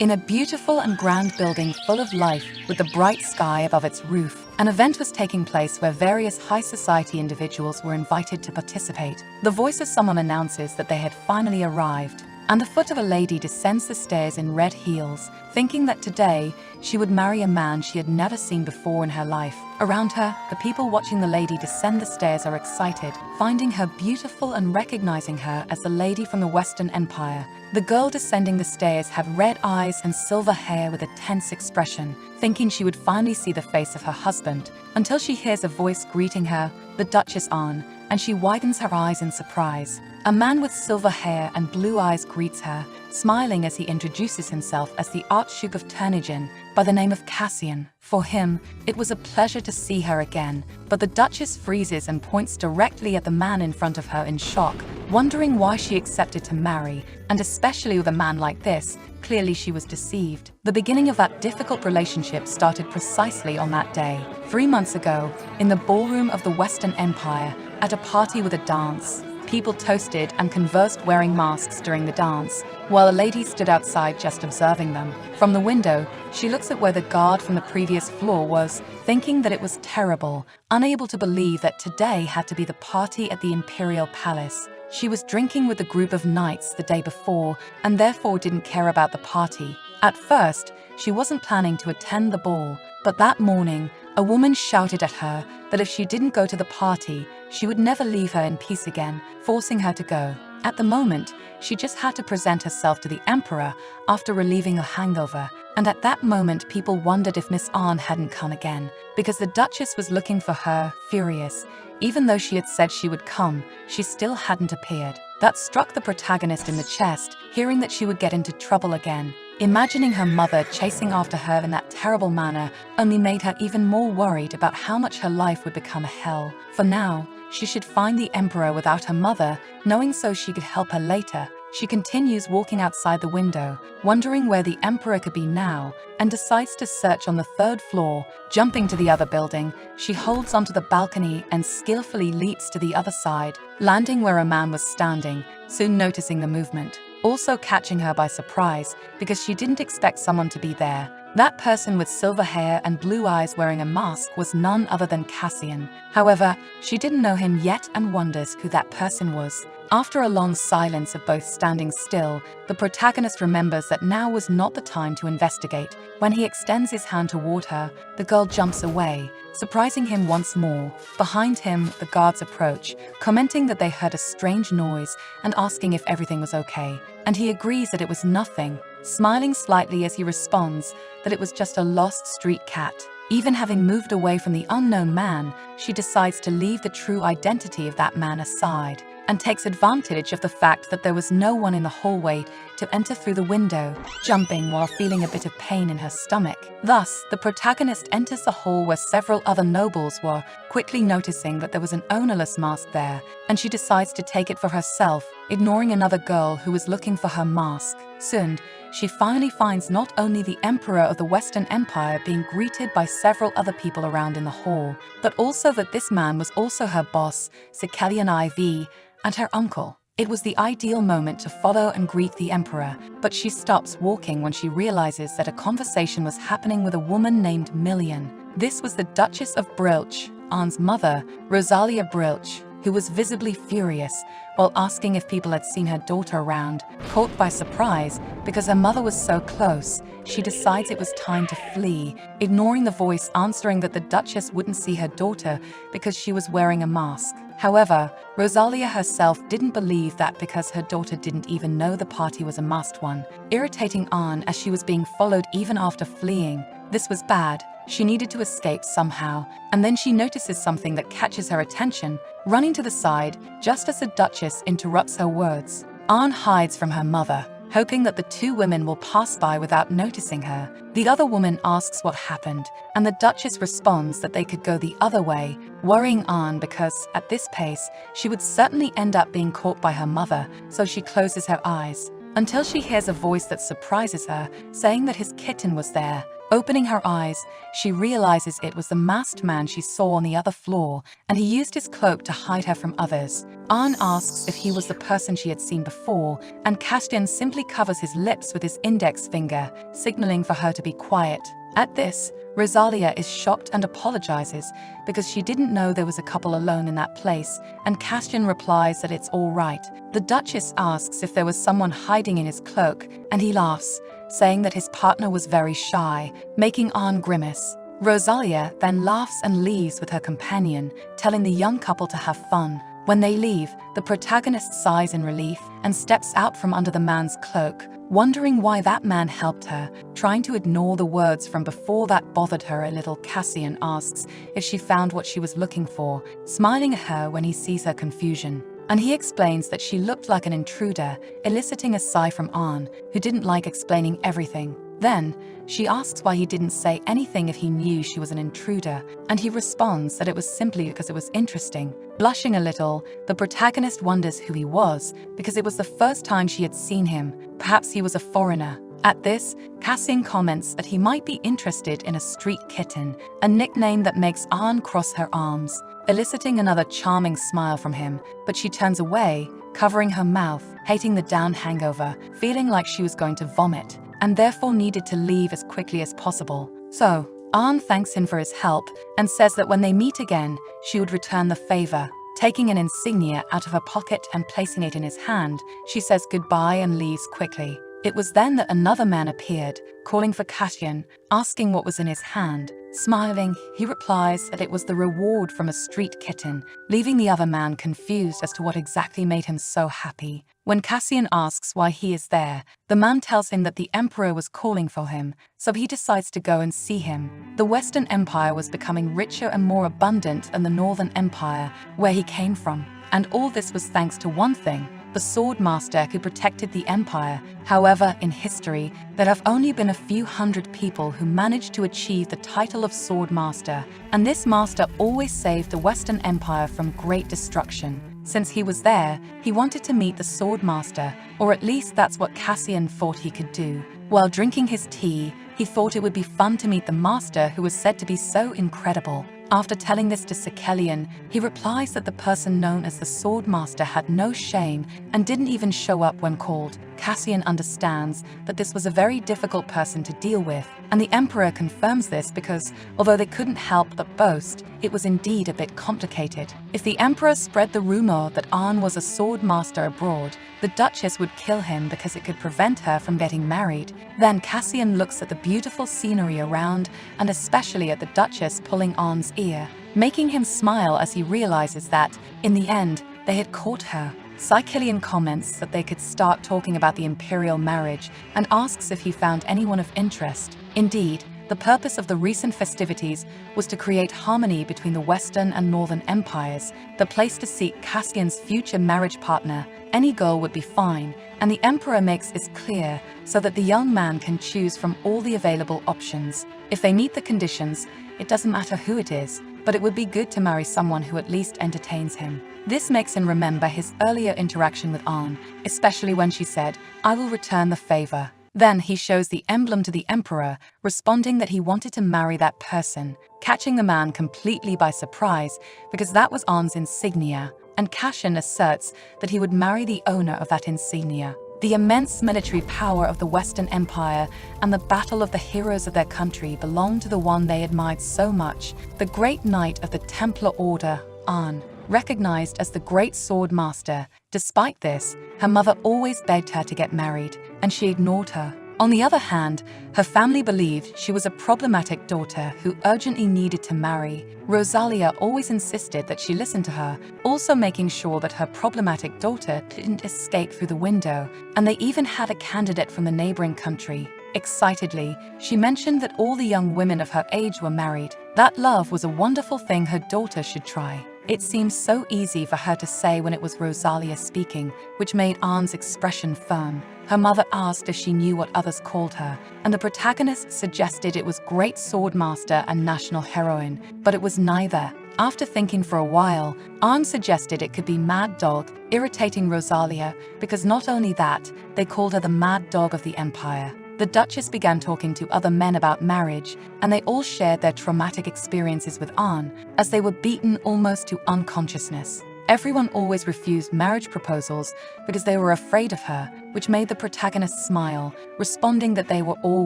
In a beautiful and grand building full of life with the bright sky above its roof, an event was taking place where various high society individuals were invited to participate. The voice of someone announces that they had finally arrived, and the foot of a lady descends the stairs in red heels, thinking that today she would marry a man she had never seen before in her life. Around her, the people watching the lady descend the stairs are excited, finding her beautiful and recognizing her as the lady from the Western Empire. The girl descending the stairs had red eyes and silver hair with a tense expression, thinking she would finally see the face of her husband, until she hears a voice greeting her, the Duchess Anne, and she widens her eyes in surprise. A man with silver hair and blue eyes greets her, smiling as he introduces himself as the Archduke of Turningen by the name of Cassian. For him, it was a pleasure to see her again, but the Duchess freezes and points directly at the man in front of her in shock, wondering why she accepted to marry, and especially with a man like this. Clearly she was deceived. The beginning of that difficult relationship started precisely on that day, 3 months ago, in the ballroom of the Western Empire, at a party with a dance. People toasted and conversed wearing masks during the dance, while a lady stood outside just observing them. From the window, she looks at where the guard from the previous floor was, thinking that it was terrible, unable to believe that today had to be the party at the Imperial Palace. She was drinking with a group of knights the day before and therefore didn't care about the party. At first, she wasn't planning to attend the ball, but that morning, a woman shouted at her that if she didn't go to the party, she would never leave her in peace again, forcing her to go. At the moment, she just had to present herself to the Emperor after relieving a hangover, and at that moment people wondered if Miss Anne hadn't come again, because the Duchess was looking for her, furious. Even though she had said she would come, she still hadn't appeared. That struck the protagonist in the chest, hearing that she would get into trouble again. Imagining her mother chasing after her in that terrible manner only made her even more worried about how much her life would become a hell. For now, she should find the Emperor without her mother, knowing so she could help her later. She continues walking outside the window, wondering where the Emperor could be now, and decides to search on the 3rd floor. Jumping to the other building, she holds onto the balcony and skillfully leaps to the other side, landing where a man was standing, soon noticing the movement, also catching her by surprise because she didn't expect someone to be there. That person with silver hair and blue eyes wearing a mask was none other than Cassian. However, she didn't know him yet and wonders who that person was. After a long silence of both standing still, the protagonist remembers that now was not the time to investigate. When he extends his hand toward her, the girl jumps away, surprising him once more. Behind him, the guards approach, commenting that they heard a strange noise and asking if everything was okay, and he agrees that it was nothing, smiling slightly as he responds that it was just a lost street cat. Even having moved away from the unknown man, she decides to leave the true identity of that man aside, and takes advantage of the fact that there was no one in the hallway to enter through the window, jumping while feeling a bit of pain in her stomach. Thus, the protagonist enters the hall where several other nobles were, quickly noticing that there was an ownerless mask there, and she decides to take it for herself, ignoring another girl who was looking for her mask. Soon, she finally finds not only the Emperor of the Western Empire being greeted by several other people around in the hall, but also that this man was also her boss, Sekelian IV, and her uncle. It was the ideal moment to follow and greet the Emperor, but she stops walking when she realizes that a conversation was happening with a woman named Million. This was the Duchess of Brilch, Anne's mother, Rosalia Brilch, who was visibly furious while asking if people had seen her daughter around. Caught by surprise because her mother was so close, she decides it was time to flee, ignoring the voice answering that the Duchess wouldn't see her daughter because she was wearing a mask. However, Rosalia herself didn't believe that because her daughter didn't even know the party was a masked one, irritating Anne as she was being followed even after fleeing. This was bad. She needed to escape somehow, and then she notices something that catches her attention, running to the side just as the Duchess interrupts her words. Anne hides from her mother, hoping that the two women will pass by without noticing her. The other woman asks what happened, and the Duchess responds that they could go the other way, worrying Anne because, at this pace, she would certainly end up being caught by her mother, so she closes her eyes. until she hears a voice that surprises her, saying that his kitten was there. Opening her eyes, she realizes it was the masked man she saw on the other floor, and he used his cloak to hide her from others. Ahn asks if he was the person she had seen before, and Castian simply covers his lips with his index finger, signaling for her to be quiet. At this, Rosalia is shocked and apologizes because she didn't know there was a couple alone in that place, and Castian replies that it's all right. The Duchess asks if there was someone hiding in his cloak, and he laughs, saying that his partner was very shy, making Ahn grimace. Rosalia then laughs and leaves with her companion, telling the young couple to have fun. When they leave, the protagonist sighs in relief and steps out from under the man's cloak, wondering why that man helped her. Trying to ignore the words from before that bothered her a little, Cassian asks if she found what she was looking for, smiling at her when he sees her confusion. And he explains that she looked like an intruder, eliciting a sigh from Ahn, who didn't like explaining everything. Then, she asks why he didn't say anything if he knew she was an intruder, and he responds that it was simply because it was interesting. Blushing a little, the protagonist wonders who he was, because it was the first time she had seen him. Perhaps he was a foreigner. At this, Cassian comments that he might be interested in a street kitten, a nickname that makes Ahn cross her arms, eliciting another charming smile from him, but she turns away, covering her mouth, hating the down hangover, feeling like she was going to vomit, and therefore needed to leave as quickly as possible. So, Ahn thanks him for his help and says that when they meet again, she would return the favor. Taking an insignia out of her pocket and placing it in his hand, she says goodbye and leaves quickly. It was then that another man appeared, calling for Cassian, asking what was in his hand. Smiling, he replies that it was the reward from a street kitten, leaving the other man confused as to what exactly made him so happy. When Cassian asks why he is there, the man tells him that the emperor was calling for him, so he decides to go and see him. The Western Empire was becoming richer and more abundant than the Northern Empire, where he came from, and all this was thanks to one thing: the sword master who protected the empire. However, in history, there have only been a few hundred people who managed to achieve the title of sword master, and this master always saved the Western Empire from great destruction. Since he was there, he wanted to meet the sword master, or at least that's what Cassian thought he could do. While drinking his tea, he thought it would be fun to meet the master who was said to be so incredible. After telling this to Sekelian, he replies that the person known as the Sword Master had no shame and didn't even show up when called. Cassian understands that this was a very difficult person to deal with, and the Emperor confirms this because, although they couldn't help but boast, it was indeed a bit complicated. If the Emperor spread the rumor that Ahn was a sword master abroad, the Duchess would kill him because it could prevent her from getting married. Then Cassian looks at the beautiful scenery around, and especially at the Duchess pulling Ahn's ear, making him smile as he realizes that, in the end, they had caught her. Sekelian comments that they could start talking about the imperial marriage and asks if he found anyone of interest. Indeed, the purpose of the recent festivities was to create harmony between the Western and Northern empires, the place to seek Cassian's future marriage partner. Any girl would be fine, and the Emperor makes it clear so that the young man can choose from all the available options. If they meet the conditions, it doesn't matter who it is, but it would be good to marry someone who at least entertains him. This makes him remember his earlier interaction with Ahn, especially when she said, "I will return the favor." Then he shows the emblem to the Emperor, responding that he wanted to marry that person, catching the man completely by surprise because that was Ahn's insignia, and Cassian asserts that he would marry the owner of that insignia. The immense military power of the Western Empire and the battle of the heroes of their country belonged to the one they admired so much, the great knight of the Templar Order, Ahn, recognized as the great sword master. Despite this, her mother always begged her to get married, and she ignored her. On the other hand, her family believed she was a problematic daughter who urgently needed to marry. Rosalia always insisted that she listen to her, also making sure that her problematic daughter didn't escape through the window, and they even had a candidate from the neighboring country. Excitedly, she mentioned that all the young women of her age were married. That love was a wonderful thing her daughter should try. It seemed so easy for her to say when it was Rosalia speaking, which made Ahn's expression firm. Her mother asked if she knew what others called her, and the protagonist suggested it was Great Sword Master and National Heroine, but it was neither. After thinking for a while, Arn suggested it could be Mad Dog, irritating Rosalia, because not only that, they called her the Mad Dog of the Empire. The Duchess began talking to other men about marriage, and they all shared their traumatic experiences with Arn, as they were beaten almost to unconsciousness. Everyone always refused marriage proposals because they were afraid of her, which made the protagonist smile, responding that they were all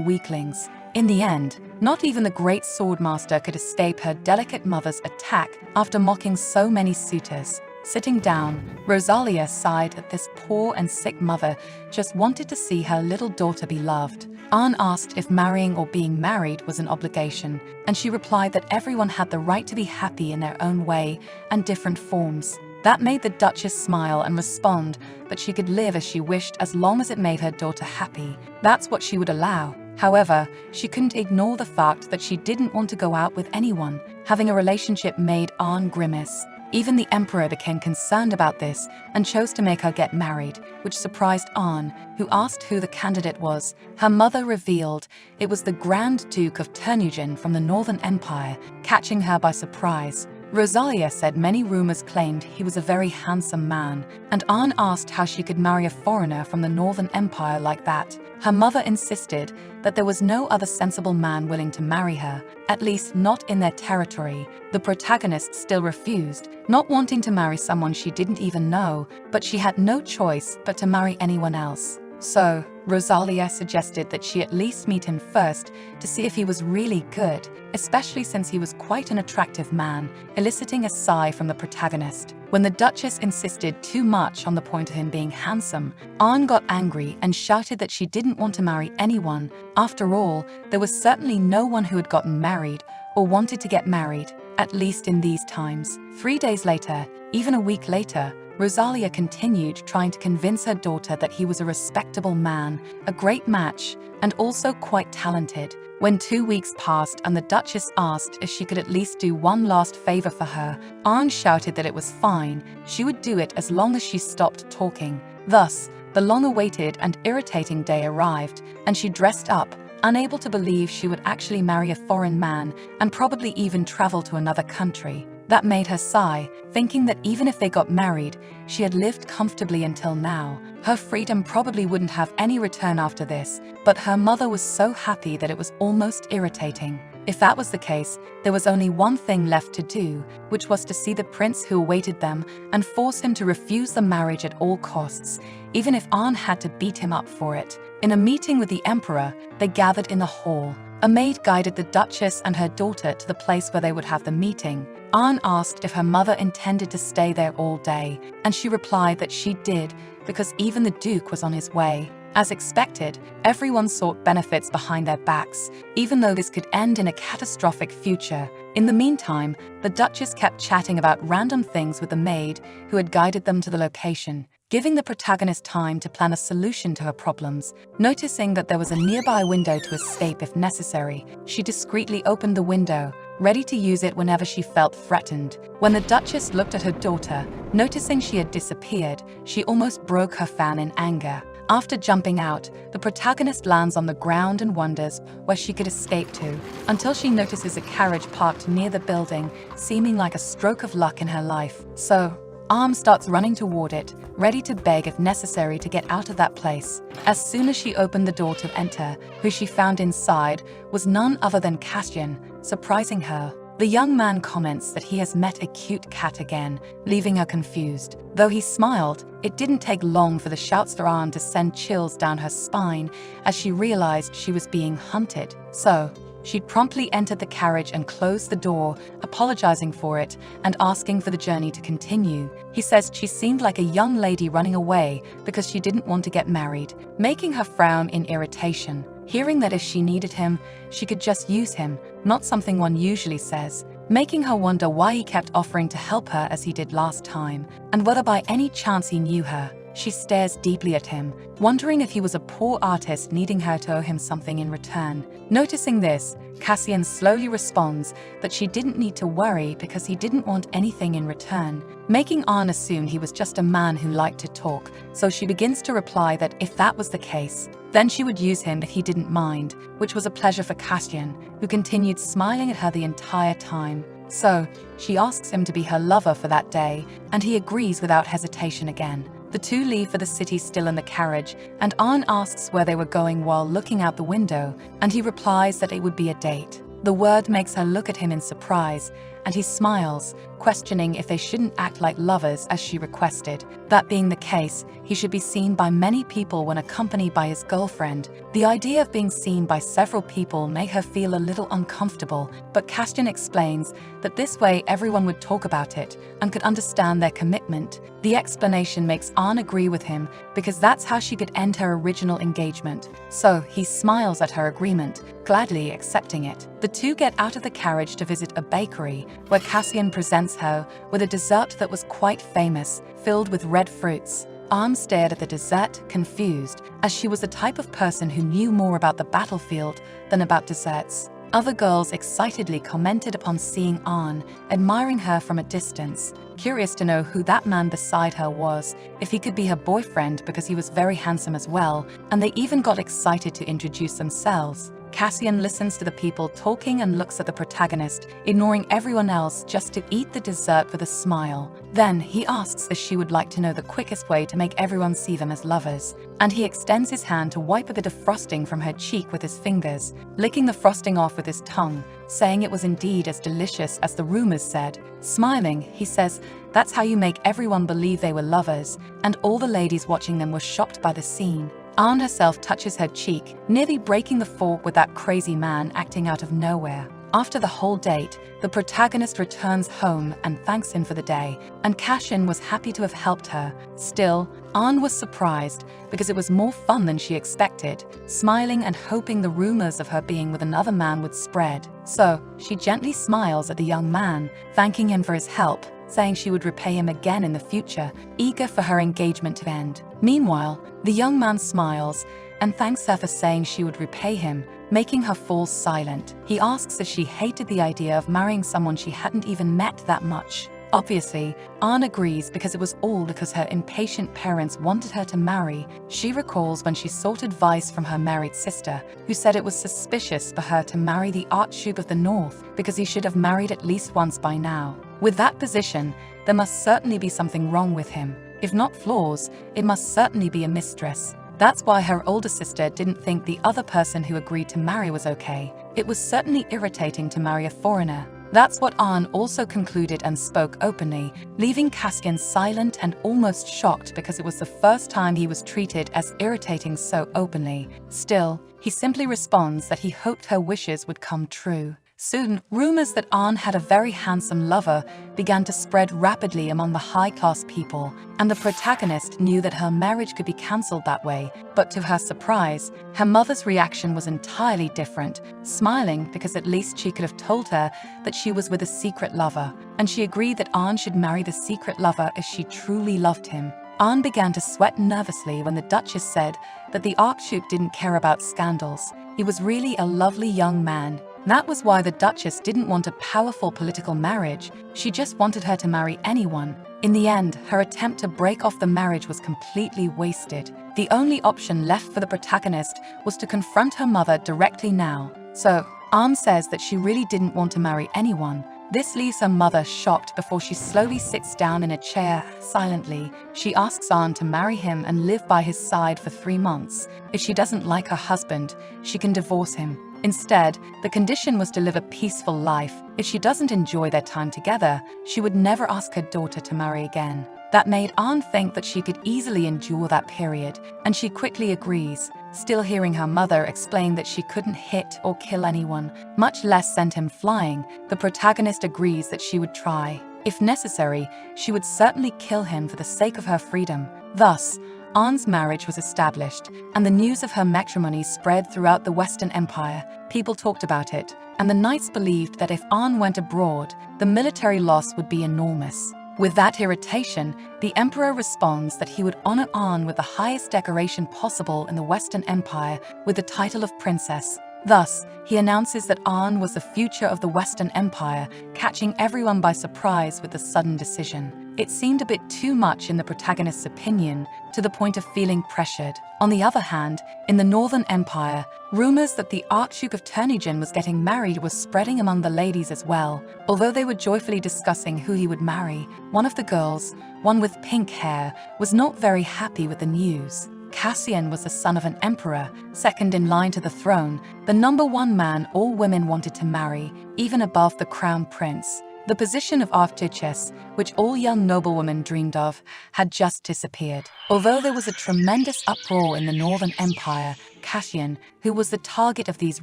weaklings. In the end, not even the great swordmaster could escape her delicate mother's attack after mocking so many suitors. Sitting down, Rosalia sighed that this poor and sick mother just wanted to see her little daughter be loved. Arn asked if marrying or being married was an obligation, and she replied that everyone had the right to be happy in their own way and different forms. That made the Duchess smile and respond that she could live as she wished as long as it made her daughter happy. That's what she would allow. However, she couldn't ignore the fact that she didn't want to go out with anyone. Having a relationship made Arn grimace. Even the Emperor became concerned about this and chose to make her get married, which surprised Arn, who asked who the candidate was. Her mother revealed it was the Grand Duke of Terneuzen from the Northern Empire, catching her by surprise. Rosalia said many rumors claimed he was a very handsome man, and Arn asked how she could marry a foreigner from the Northern Empire like that. Her mother insisted that there was no other sensible man willing to marry her, at least not in their territory. The protagonist still refused, not wanting to marry someone she didn't even know, but she had no choice but to marry anyone else. So, Rosalia suggested that she at least meet him first to see if he was really good, especially since he was quite an attractive man, eliciting a sigh from the protagonist. When the Duchess insisted too much on the point of him being handsome, Arn got angry and shouted that she didn't want to marry anyone. After all, there was certainly no one who had gotten married or wanted to get married, at least in these times. 3 days later, even a week later, Rosalia continued trying to convince her daughter that he was a respectable man, a great match, and also quite talented. When 2 weeks passed and the Duchess asked if she could at least do one last favor for her, Arn shouted that it was fine, she would do it as long as she stopped talking. Thus, the long-awaited and irritating day arrived, and she dressed up, unable to believe she would actually marry a foreign man and probably even travel to another country. That made her sigh, thinking that even if they got married, she had lived comfortably until now. Her freedom probably wouldn't have any return after this, but her mother was so happy that it was almost irritating. If that was the case, there was only one thing left to do, which was to see the prince who awaited them and force him to refuse the marriage at all costs, even if Arn had to beat him up for it. In a meeting with the Emperor, they gathered in the hall. A maid guided the Duchess and her daughter to the place where they would have the meeting. Arn asked if her mother intended to stay there all day, and she replied that she did, because even the Duke was on his way. As expected, everyone sought benefits behind their backs, even though this could end in a catastrophic future. In the meantime, the Duchess kept chatting about random things with the maid who had guided them to the location, giving the protagonist time to plan a solution to her problems. Noticing that there was a nearby window to escape if necessary, she discreetly opened the window, ready to use it whenever she felt threatened. When the Duchess looked at her daughter, noticing she had disappeared, she almost broke her fan in anger. After jumping out, the protagonist lands on the ground and wonders where she could escape to, until she notices a carriage parked near the building, seeming like a stroke of luck in her life. So, Arn starts running toward it, ready to beg if necessary to get out of that place. As soon as she opened the door to enter, who she found inside was none other than Castian, surprising her. The young man comments that he has met a cute cat again, leaving her confused. Though he smiled, it didn't take long for the shouts for Arn to send chills down her spine as she realized she was being hunted. So, she promptly entered the carriage and closed the door, apologizing for it and asking for the journey to continue. He says she seemed like a young lady running away because she didn't want to get married, making her frown in irritation. Hearing that if she needed him, she could just use him, not something one usually says, making her wonder why he kept offering to help her as he did last time, and whether by any chance he knew her. She stares deeply at him, wondering if he was a poor artist needing her to owe him something in return. Noticing this, Cassian slowly responds that she didn't need to worry because he didn't want anything in return, making Arn assume he was just a man who liked to talk, so she begins to reply that if that was the case, then she would use him if he didn't mind, which was a pleasure for Castian, who continued smiling at her the entire time. So, she asks him to be her lover for that day, and he agrees without hesitation again. The two leave for the city still in the carriage, and Ahn asks where they were going while looking out the window, and he replies that it would be a date. The word makes her look at him in surprise, and he smiles, questioning if they shouldn't act like lovers as she requested. That being the case, he should be seen by many people when accompanied by his girlfriend. The idea of being seen by several people made her feel a little uncomfortable, but Castian explains that this way everyone would talk about it and could understand their commitment. The explanation makes Ahn agree with him because that's how she could end her original engagement. So he smiles at her agreement, gladly accepting it. The two get out of the carriage to visit a bakery, where Cassian presents her with a dessert that was quite famous, filled with red fruits. Ahn stared at the dessert, confused, as she was the type of person who knew more about the battlefield than about desserts. Other girls excitedly commented upon seeing Ahn, admiring her from a distance, curious to know who that man beside her was, if he could be her boyfriend because he was very handsome as well, and they even got excited to introduce themselves. Cassian listens to the people talking and looks at the protagonist, ignoring everyone else just to eat the dessert with a smile. Then he asks if she would like to know the quickest way to make everyone see them as lovers, and he extends his hand to wipe a bit of frosting from her cheek with his fingers, licking the frosting off with his tongue, saying it was indeed as delicious as the rumors said. Smiling, he says, that's how you make everyone believe they were lovers, and all the ladies watching them were shocked by the scene. Ahn herself touches her cheek, nearly breaking the fork with that crazy man acting out of nowhere. After the whole date, the protagonist returns home and thanks him for the day, and Cassian was happy to have helped her. Still, Ahn was surprised because it was more fun than she expected, smiling and hoping the rumors of her being with another man would spread. So, she gently smiles at the young man, thanking him for his help, saying she would repay him again in the future, eager for her engagement to end. Meanwhile, the young man smiles and thanks her for saying she would repay him, making her fall silent. He asks if she hated the idea of marrying someone she hadn't even met that much. Obviously, Ahn agrees because it was all because her impatient parents wanted her to marry. She recalls when she sought advice from her married sister, who said it was suspicious for her to marry the Archduke of the North because he should have married at least once by now. With that position, there must certainly be something wrong with him. If not flaws, it must certainly be a mistress. That's why her older sister didn't think the other person who agreed to marry was okay. It was certainly irritating to marry a foreigner. That's what Ahn also concluded and spoke openly, leaving Castian silent and almost shocked because it was the first time he was treated as irritating so openly. Still, he simply responds that he hoped her wishes would come true. Soon, rumors that Ahn had a very handsome lover began to spread rapidly among the high-class people, and the protagonist knew that her marriage could be cancelled that way. But to her surprise, her mother's reaction was entirely different, smiling because at least she could have told her that she was with a secret lover, and she agreed that Ahn should marry the secret lover if she truly loved him. Ahn began to sweat nervously when the Duchess said that the Archduke didn't care about scandals. He was really a lovely young man. That was why the Duchess didn't want a powerful political marriage. She just wanted her to marry anyone. In the end, her attempt to break off the marriage was completely wasted. The only option left for the protagonist was to confront her mother directly now. So, Ahn says that she really didn't want to marry anyone. This leaves her mother shocked before she slowly sits down in a chair, silently. She asks Ahn to marry him and live by his side for 3 months. If she doesn't like her husband, she can divorce him. Instead, the condition was to live a peaceful life. If she doesn't enjoy their time together, she would never ask her daughter to marry again. That made Ahn think that she could easily endure that period, and she quickly agrees, still hearing her mother explain that she couldn't hit or kill anyone, much less send him flying. The protagonist agrees that she would try. If necessary, she would certainly kill him for the sake of her freedom. Thus, Ahn's marriage was established, and the news of her matrimony spread throughout the Western Empire. People talked about it, and the knights believed that if Ahn went abroad, the military loss would be enormous. With that irritation, the emperor responds that he would honor Ahn with the highest decoration possible in the Western Empire with the title of princess. Thus, he announces that Ahn was the future of the Western Empire, catching everyone by surprise with the sudden decision. It seemed a bit too much in the protagonist's opinion, to the point of feeling pressured. On the other hand, in the Northern Empire, rumors that the Archduke of Turnungen was getting married was spreading among the ladies as well. Although they were joyfully discussing who he would marry, one of the girls, one with pink hair, was not very happy with the news. Cassian was the son of an emperor, second in line to the throne, the #1 man all women wanted to marry, even above the crown prince. The position of Archduchess, which all young noblewomen dreamed of, had just disappeared. Although there was a tremendous uproar in the Northern Empire, Cassian, who was the target of these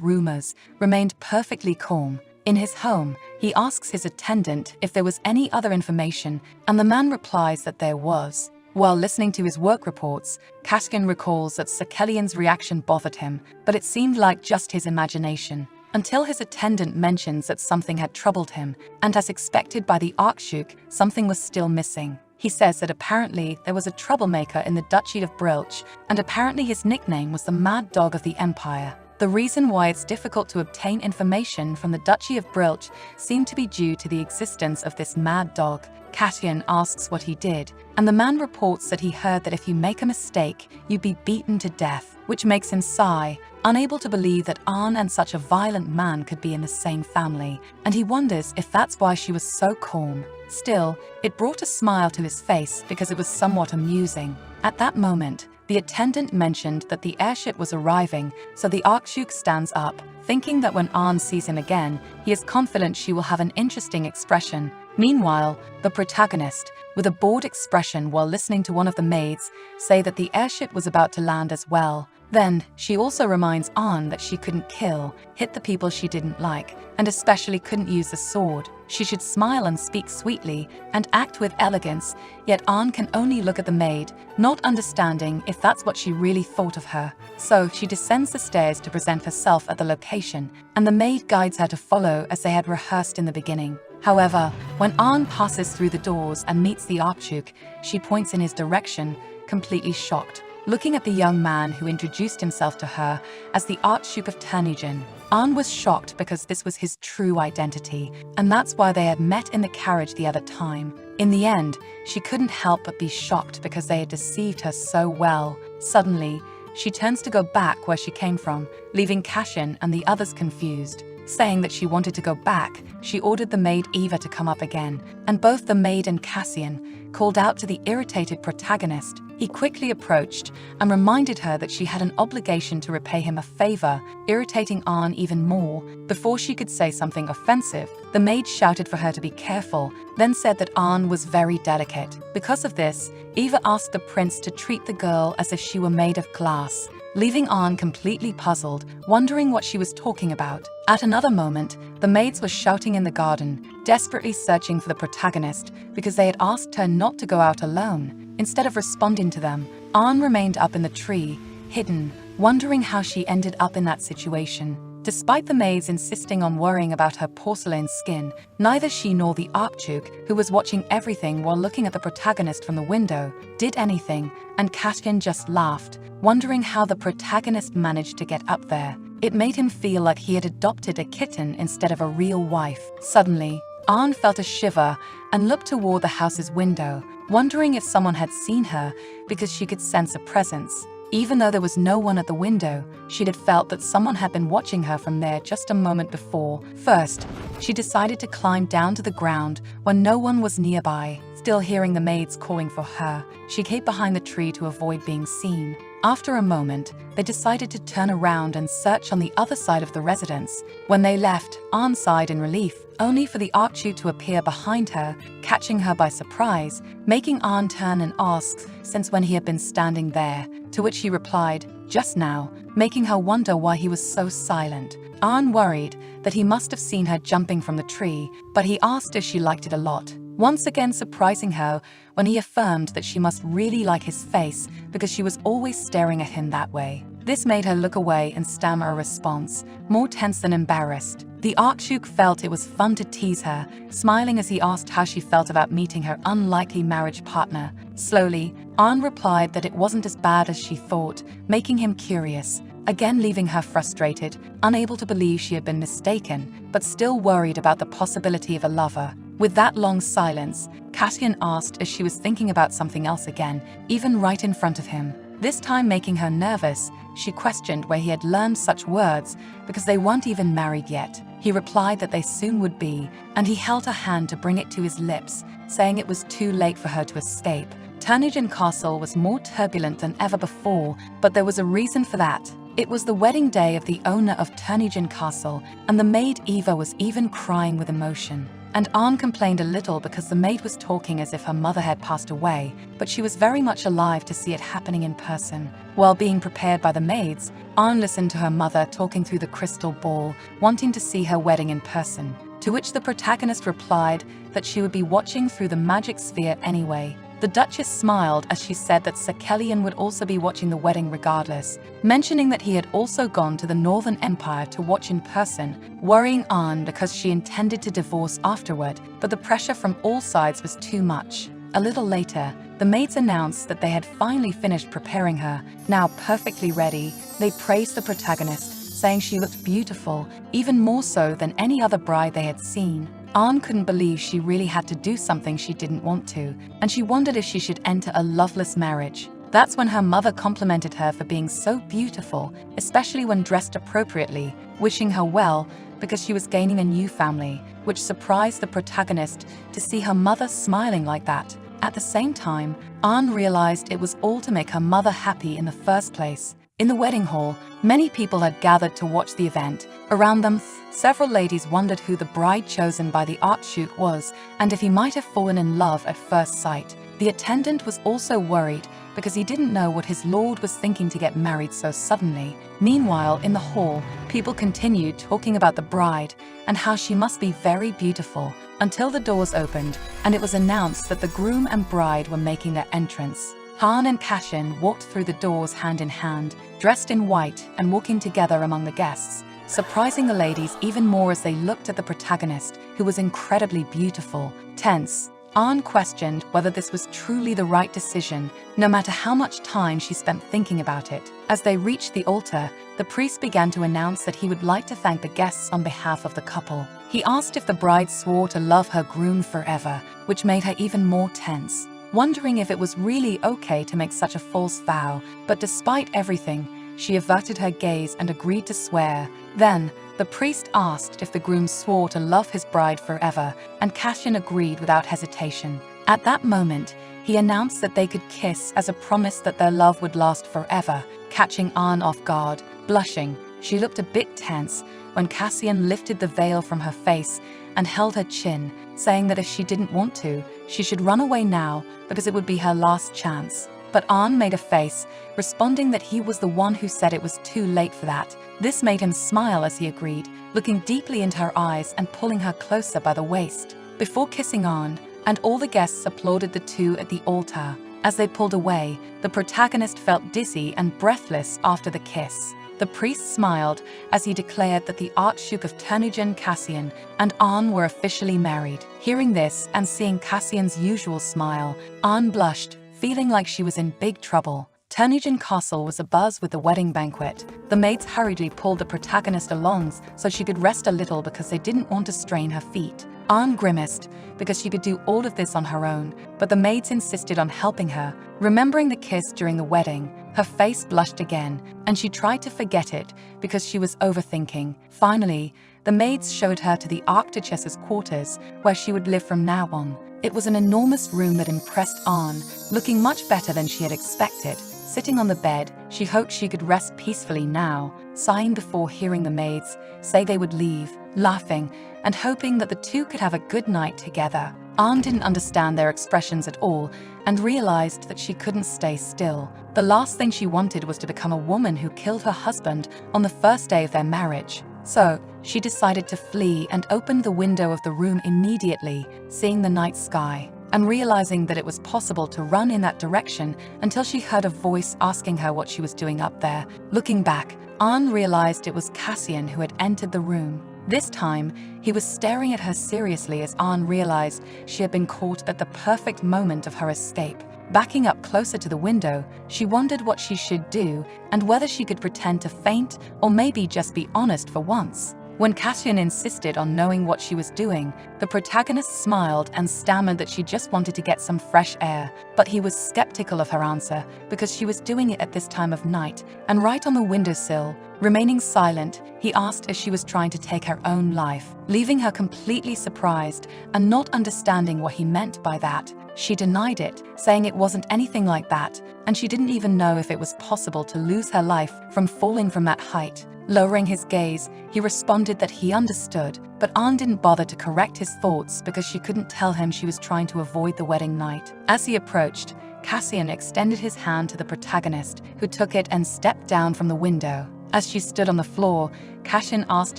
rumors, remained perfectly calm. In his home, he asks his attendant if there was any other information, and the man replies that there was. While listening to his work reports, Cassian recalls that Sekelian's reaction bothered him, but it seemed like just his imagination. Until his attendant mentions that something had troubled him, and as expected by the Archduke, something was still missing. He says that apparently there was a troublemaker in the Duchy of Brilch, and apparently his nickname was the Mad Dog of the Empire. The reason why it's difficult to obtain information from the Duchy of Brilch seemed to be due to the existence of this mad dog. Cassian asks what he did, and the man reports that he heard that if you make a mistake, you'd be beaten to death, which makes him sigh, unable to believe that Anne and such a violent man could be in the same family, and he wonders if that's why she was so calm. Still, it brought a smile to his face because it was somewhat amusing. At that moment, the attendant mentioned that the airship was arriving, so the Archduke stands up, thinking that when Anne sees him again, he is confident she will have an interesting expression. Meanwhile, the protagonist, with a bored expression while listening to one of the maids say that the airship was about to land as well. Then, she also reminds Anne that she couldn't kill, hit the people she didn't like, and especially couldn't use the sword. She should smile and speak sweetly and act with elegance, yet Anne can only look at the maid, not understanding if that's what she really thought of her. So she descends the stairs to present herself at the location, and the maid guides her to follow as they had rehearsed in the beginning. However, when Anne passes through the doors and meets the Archduke, she points in his direction, completely shocked, looking at the young man who introduced himself to her as the Archduke of Turnungen. Anne was shocked because this was his true identity, and that's why they had met in the carriage the other time. In the end, she couldn't help but be shocked because they had deceived her so well. Suddenly, she turns to go back where she came from, leaving Cassian and the others confused. Saying that she wanted to go back, she ordered the maid Eva to come up again, and both the maid and Cassian called out to the irritated protagonist. He quickly approached and reminded her that she had an obligation to repay him a favor, irritating Anne even more. Before she could say something offensive, the maid shouted for her to be careful, then said that Anne was very delicate. Because of this, Eva asked the prince to treat the girl as if she were made of glass, leaving Anne completely puzzled, wondering what she was talking about. At another moment, the maids were shouting in the garden, desperately searching for the protagonist because they had asked her not to go out alone. Instead of responding to them, Anne remained up in the tree, hidden, wondering how she ended up in that situation. Despite the maids insisting on worrying about her porcelain skin, neither she nor the Archduke, who was watching everything while looking at the protagonist from the window, did anything, and Cassian just laughed, wondering how the protagonist managed to get up there. It made him feel like he had adopted a kitten instead of a real wife. Suddenly, Anne felt a shiver and looked toward the house's window, wondering if someone had seen her because she could sense a presence. Even though there was no one at the window, she had felt that someone had been watching her from there just a moment before. First, she decided to climb down to the ground when no one was nearby. Still hearing the maids calling for her, she hid behind the tree to avoid being seen. After a moment, they decided to turn around and search on the other side of the residence. When they left, Anne sighed in relief, only for the Archduke to appear behind her, catching her by surprise, making Anne turn and ask since when he had been standing there, to which he replied, "Just now," making her wonder why he was so silent. Anne worried that he must have seen her jumping from the tree, but he asked if she liked it a lot, once again surprising her when he affirmed that she must really like his face because she was always staring at him that way. This made her look away and stammer a response, more tense than embarrassed. The Archduke felt it was fun to tease her, smiling as he asked how she felt about meeting her unlikely marriage partner. Slowly, Anne replied that it wasn't as bad as she thought, making him curious, again leaving her frustrated, unable to believe she had been mistaken, but still worried about the possibility of a lover. With that long silence, Cassian asked if she was thinking about something else again, even right in front of him. This time making her nervous, she questioned where he had learned such words because they weren't even married yet. He replied that they soon would be, and he held her hand to bring it to his lips, saying it was too late for her to escape. Turnagain Castle was more turbulent than ever before, but there was a reason for that. It was the wedding day of the owner of Turnagain Castle, and the maid Eva was even crying with emotion. And Arn complained a little because the maid was talking as if her mother had passed away, but she was very much alive to see it happening in person. While being prepared by the maids, Arn listened to her mother talking through the crystal ball, wanting to see her wedding in person, to which the protagonist replied that she would be watching through the magic sphere anyway. The Duchess smiled as she said that Sir Kellyan would also be watching the wedding regardless, mentioning that he had also gone to the Northern Empire to watch in person, worrying Arn because she intended to divorce afterward, but the pressure from all sides was too much. A little later, the maids announced that they had finally finished preparing her. Now perfectly ready, they praised the protagonist, saying she looked beautiful, even more so than any other bride they had seen. Arn couldn't believe she really had to do something she didn't want to, and she wondered if she should enter a loveless marriage. That's when her mother complimented her for being so beautiful, especially when dressed appropriately, wishing her well because she was gaining a new family, which surprised the protagonist to see her mother smiling like that. At the same time, Arn realized it was all to make her mother happy in the first place. In the wedding hall, many people had gathered to watch the event. Around them, several ladies wondered who the bride chosen by the Archduke was and if he might have fallen in love at first sight. The attendant was also worried because he didn't know what his lord was thinking to get married so suddenly. Meanwhile, in the hall, people continued talking about the bride and how she must be very beautiful until the doors opened and it was announced that the groom and bride were making their entrance. Han and Cassian walked through the doors hand in hand, dressed in white and walking together among the guests, surprising the ladies even more as they looked at the protagonist, who was incredibly beautiful. Tense, Arn questioned whether this was truly the right decision, no matter how much time she spent thinking about it. As they reached the altar, the priest began to announce that he would like to thank the guests on behalf of the couple. He asked if the bride swore to love her groom forever, which made her even more tense, wondering if it was really okay to make such a false vow, but despite everything, she averted her gaze and agreed to swear. Then, the priest asked if the groom swore to love his bride forever, and Cassian agreed without hesitation. At that moment, he announced that they could kiss as a promise that their love would last forever, catching Arn off guard. Blushing, she looked a bit tense when Cassian lifted the veil from her face and held her chin, saying that if she didn't want to, she should run away now because it would be her last chance. But Arn made a face, responding that he was the one who said it was too late for that. This made him smile as he agreed, looking deeply into her eyes and pulling her closer by the waist. Before kissing Arn, and all the guests applauded the two at the altar. As they pulled away, the protagonist felt dizzy and breathless after the kiss. The priest smiled as he declared that the Archduke of Turnagain Cassian and Arn were officially married. Hearing this and seeing Cassian's usual smile, Arn blushed, feeling like she was in big trouble. Turnagain Castle was abuzz with the wedding banquet. The maids hurriedly pulled the protagonist along so she could rest a little because they didn't want to strain her feet. Arn grimaced because she could do all of this on her own, but the maids insisted on helping her. Remembering the kiss during the wedding, her face blushed again, and she tried to forget it because she was overthinking. Finally, the maids showed her to the Archduchess's quarters, where she would live from now on. It was an enormous room that impressed Arn, looking much better than she had expected. Sitting on the bed, she hoped she could rest peacefully now, sighing before hearing the maids say they would leave, laughing and hoping that the two could have a good night together. Arn didn't understand their expressions at all and realized that she couldn't stay still. The last thing she wanted was to become a woman who killed her husband on the first day of their marriage. So, she decided to flee and opened the window of the room immediately, seeing the night sky, and realizing that it was possible to run in that direction until she heard a voice asking her what she was doing up there. Looking back, Arn realized it was Cassian who had entered the room. This time, he was staring at her seriously as Arn realized she had been caught at the perfect moment of her escape. Backing up closer to the window, she wondered what she should do and whether she could pretend to faint or maybe just be honest for once. When Cassian insisted on knowing what she was doing, the protagonist smiled and stammered that she just wanted to get some fresh air, but he was skeptical of her answer because she was doing it at this time of night, and right on the windowsill, remaining silent, he asked if she was trying to take her own life, leaving her completely surprised and not understanding what he meant by that. She denied it, saying it wasn't anything like that, and she didn't even know if it was possible to lose her life from falling from that height. Lowering his gaze, he responded that he understood, but Ahn didn't bother to correct his thoughts because she couldn't tell him she was trying to avoid the wedding night. As he approached, Cassian extended his hand to the protagonist, who took it and stepped down from the window. As she stood on the floor, Cassian asked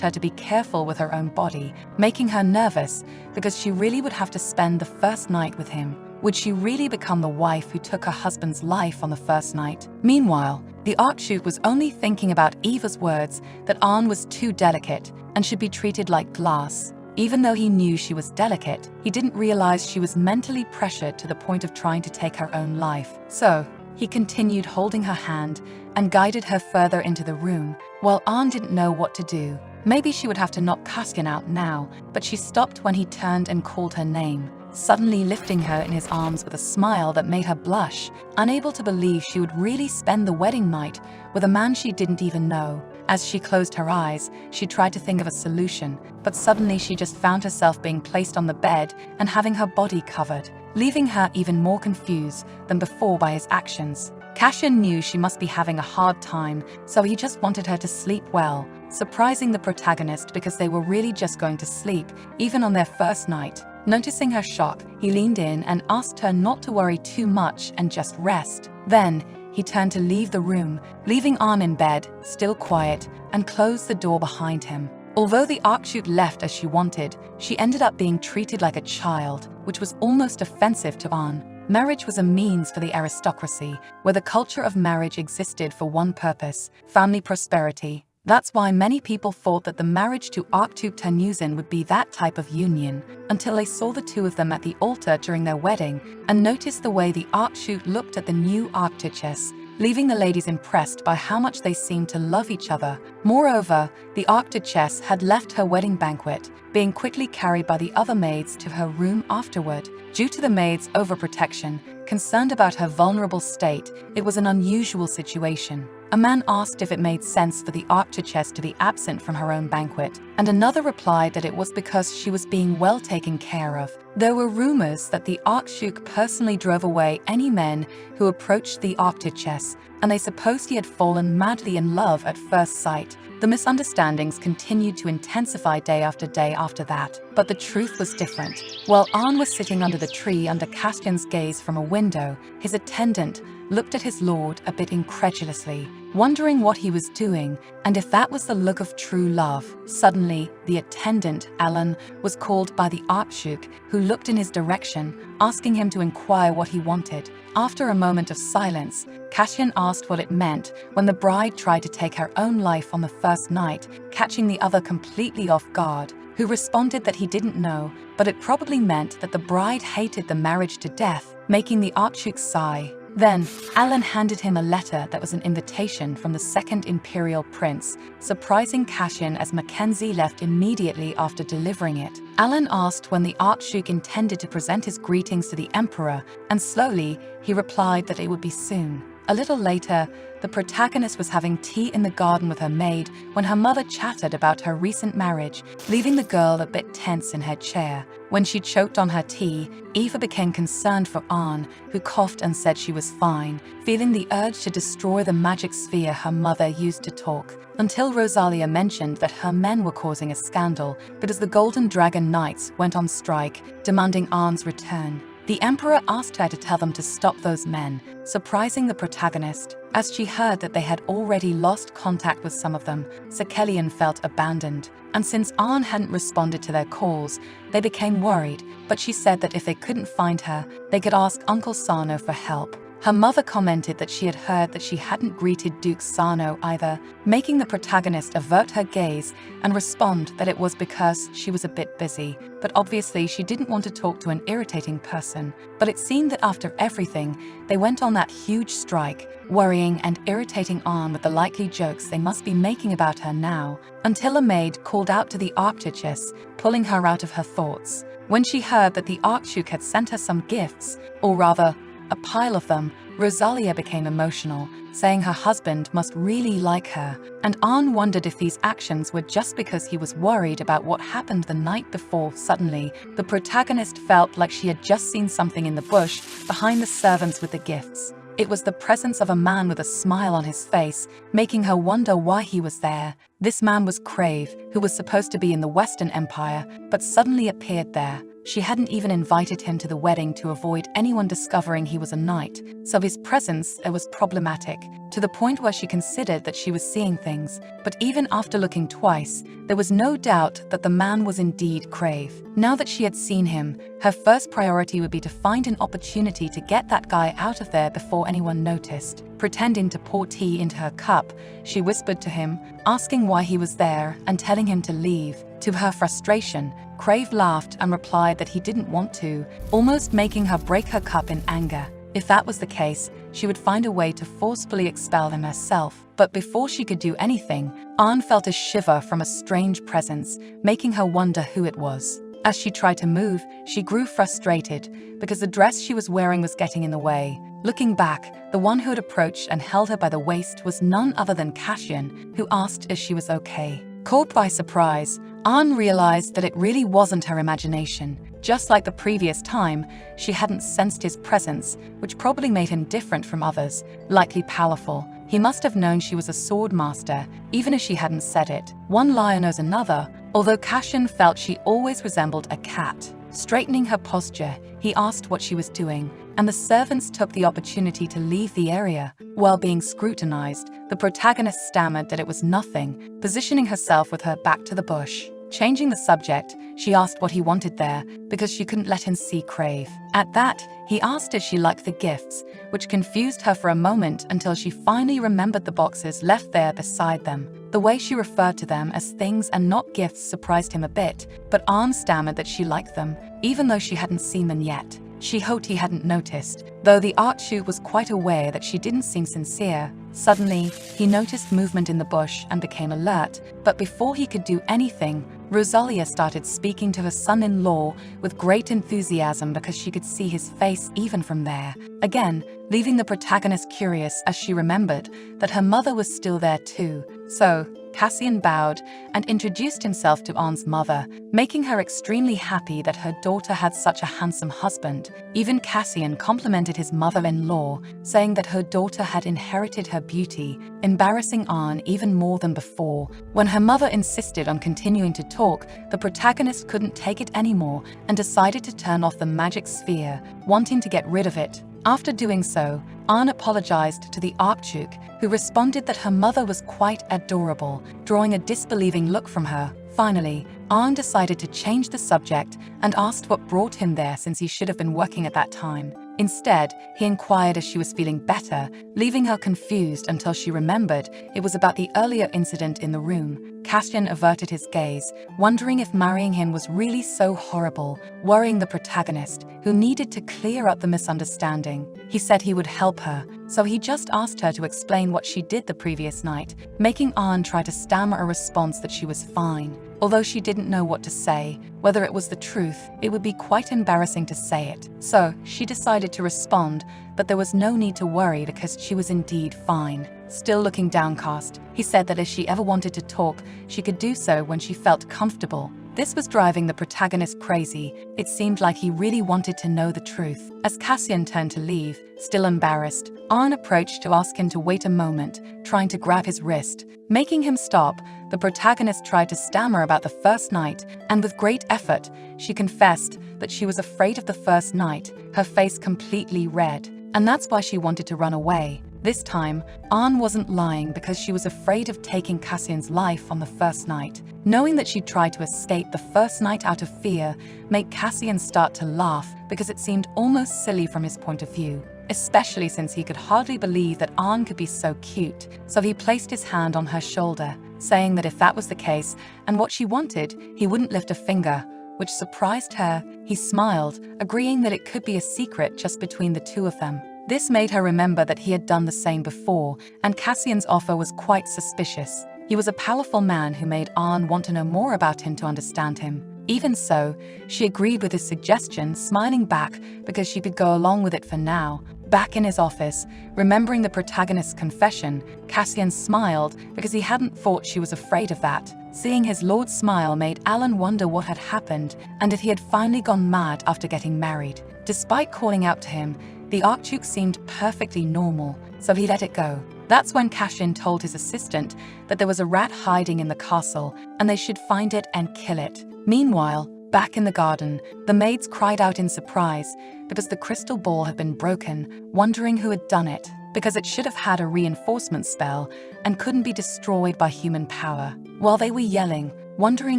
her to be careful with her own body, making her nervous because she really would have to spend the first night with him. Would she really become the wife who took her husband's life on the first night? Meanwhile, the Archduke was only thinking about Eva's words that Ahn was too delicate and should be treated like glass. Even though he knew she was delicate, he didn't realize she was mentally pressured to the point of trying to take her own life. So, he continued holding her hand and guided her further into the room, while Ahn didn't know what to do. Maybe she would have to knock Cassian out now, but she stopped when he turned and called her name, suddenly lifting her in his arms with a smile that made her blush, unable to believe she would really spend the wedding night with a man she didn't even know. As she closed her eyes, she tried to think of a solution, but suddenly she just found herself being placed on the bed and having her body covered, leaving her even more confused than before by his actions. Cassian knew she must be having a hard time, so he just wanted her to sleep well, surprising the protagonist because they were really just going to sleep, even on their first night. Noticing her shock, he leaned in and asked her not to worry too much and just rest. Then, he turned to leave the room, leaving Ahn in bed, still quiet, and closed the door behind him. Although the Archduke left as she wanted, she ended up being treated like a child, which was almost offensive to Ahn. Marriage was a means for the aristocracy, where the culture of marriage existed for one purpose: family prosperity. That's why many people thought that the marriage to Archduke Terneuzen would be that type of union, until they saw the two of them at the altar during their wedding and noticed the way the Archduke looked at the new Archduchess, leaving the ladies impressed by how much they seemed to love each other. Moreover, the Archduchess had left her wedding banquet, being quickly carried by the other maids to her room afterward. Due to the maids' overprotection, concerned about her vulnerable state, it was an unusual situation. A man asked if it made sense for the Archduchess to be absent from her own banquet, and another replied that it was because she was being well taken care of. There were rumors that the Archduke personally drove away any men who approached the Archduchess, and they supposed he had fallen madly in love at first sight. The misunderstandings continued to intensify day after day after that, but the truth was different. While Ahn was sitting under the tree under Castian's gaze from a window, his attendant looked at his lord a bit incredulously, wondering what he was doing and if that was the look of true love. Suddenly, the attendant, Alan, was called by the Archduke, who looked in his direction, asking him to inquire what he wanted. After a moment of silence, Cassian asked what it meant when the bride tried to take her own life on the first night, catching the other completely off guard, who responded that he didn't know, but it probably meant that the bride hated the marriage to death, making the Archduke sigh. Then, Alan handed him a letter that was an invitation from the second Imperial Prince, surprising Cassian as Mackenzie left immediately after delivering it. Alan asked when the Archduke intended to present his greetings to the Emperor, and slowly, he replied that it would be soon. A little later, the protagonist was having tea in the garden with her maid when her mother chattered about her recent marriage, leaving the girl a bit tense in her chair. When she choked on her tea, Eva became concerned for Ahn, who coughed and said she was fine, feeling the urge to destroy the magic sphere her mother used to talk, until Rosalia mentioned that her men were causing a scandal because the Golden Dragon Knights went on strike, demanding Ahn's return. The Emperor asked her to tell them to stop those men, surprising the protagonist. As she heard that they had already lost contact with some of them, Sekelian felt abandoned. And since Ahn hadn't responded to their calls, they became worried, but she said that if they couldn't find her, they could ask Uncle Sarno for help. Her mother commented that she had heard that she hadn't greeted Duke Sano either, making the protagonist avert her gaze and respond that it was because she was a bit busy. But obviously she didn't want to talk to an irritating person. But it seemed that after everything, they went on that huge strike, worrying and irritating Ann with the likely jokes they must be making about her now, until a maid called out to the Archduchess, pulling her out of her thoughts. When she heard that the Archduke had sent her some gifts, or rather, a pile of them, Rosalia became emotional, saying her husband must really like her, and Ann wondered if these actions were just because he was worried about what happened the night before. Suddenly, the protagonist felt like she had just seen something in the bush behind the servants with the gifts. It was the presence of a man with a smile on his face, making her wonder why he was there. This man was Crave, who was supposed to be in the Western Empire, but suddenly appeared there. She hadn't even invited him to the wedding to avoid anyone discovering he was a knight, so his presence was problematic, to the point where she considered that she was seeing things. But even after looking twice, there was no doubt that the man was indeed Crave. Now that she had seen him, her first priority would be to find an opportunity to get that guy out of there before anyone noticed. Pretending to pour tea into her cup, she whispered to him, asking why he was there and telling him to leave. To her frustration, Crave laughed and replied that he didn't want to, almost making her break her cup in anger. If that was the case, she would find a way to forcefully expel him herself. But before she could do anything, Ann felt a shiver from a strange presence, making her wonder who it was. As she tried to move, she grew frustrated because the dress she was wearing was getting in the way. Looking back, the one who had approached and held her by the waist was none other than Cassian, who asked if she was okay. Caught by surprise, Ann realized that it really wasn't her imagination. Just like the previous time, she hadn't sensed his presence, which probably made him different from others, likely powerful. He must have known she was a sword master, even if she hadn't said it. One liar knows another, although Cassian felt she always resembled a cat. Straightening her posture, he asked what she was doing, and the servants took the opportunity to leave the area. While being scrutinized, the protagonist stammered that it was nothing, positioning herself with her back to the bush. Changing the subject, she asked what he wanted there because she couldn't let him see Crave. At that, he asked if she liked the gifts, which confused her for a moment until she finally remembered the boxes left there beside them. The way she referred to them as things and not gifts surprised him a bit, but Ann stammered that she liked them, even though she hadn't seen them yet. She hoped he hadn't noticed, though the Archduke was quite aware that she didn't seem sincere. Suddenly, he noticed movement in the bush and became alert, but before he could do anything, Rosalia started speaking to her son-in-law with great enthusiasm because she could see his face even from there. Again, leaving the protagonist curious as she remembered that her mother was still there too. So, Cassian bowed and introduced himself to Ann's mother, making her extremely happy that her daughter had such a handsome husband. Even Cassian complimented his mother-in-law, saying that her daughter had inherited her beauty, embarrassing Ann even more than before. When her mother insisted on continuing to talk, the protagonist couldn't take it anymore and decided to turn off the magic sphere, wanting to get rid of it. After doing so, Ann apologized to the Archduke, who responded that her mother was quite adorable, drawing a disbelieving look from her. Finally, Ann decided to change the subject and asked what brought him there since he should have been working at that time. Instead, he inquired if she was feeling better, leaving her confused until she remembered it was about the earlier incident in the room. Cassian averted his gaze, wondering if marrying him was really so horrible, worrying the protagonist, who needed to clear up the misunderstanding. He said he would help her, so he just asked her to explain what she did the previous night, making Ann try to stammer a response that she was fine. Although she didn't know what to say, whether it was the truth, it would be quite embarrassing to say it. So she decided to respond, but there was no need to worry because she was indeed fine. Still looking downcast, he said that if she ever wanted to talk, she could do so when she felt comfortable. This was driving the protagonist crazy. It seemed like he really wanted to know the truth. As Cassian turned to leave, still embarrassed, Ann approached to ask him to wait a moment, trying to grab his wrist. Making him stop, the protagonist tried to stammer about the first night, and with great effort, she confessed that she was afraid of the first night, her face completely red, and that's why she wanted to run away. This time, Ann wasn't lying because she was afraid of taking Cassian's life on the first night. Knowing that she'd tried to escape the first night out of fear made Cassian start to laugh because it seemed almost silly from his point of view. especially since he could hardly believe that Ahn could be so cute, so he placed his hand on her shoulder, saying that if that was the case and what she wanted, he wouldn't lift a finger, which surprised her. He smiled, agreeing that it could be a secret just between the two of them. This made her remember that he had done the same before, and Cassian's offer was quite suspicious. He was a powerful man who made Ahn want to know more about him to understand him. Even so, she agreed with his suggestion, smiling back because she could go along with it for now. Back in his office, remembering the protagonist's confession, Cassian smiled because he hadn't thought she was afraid of that. Seeing his lord's smile made Alan wonder what had happened and if he had finally gone mad after getting married. Despite calling out to him, the Archduke seemed perfectly normal, so he let it go. That's when Cassian told his assistant that there was a rat hiding in the castle and they should find it and kill it. Meanwhile, back in the garden, the maids cried out in surprise because the crystal ball had been broken, wondering who had done it, because it should have had a reinforcement spell and couldn't be destroyed by human power. While they were yelling, wondering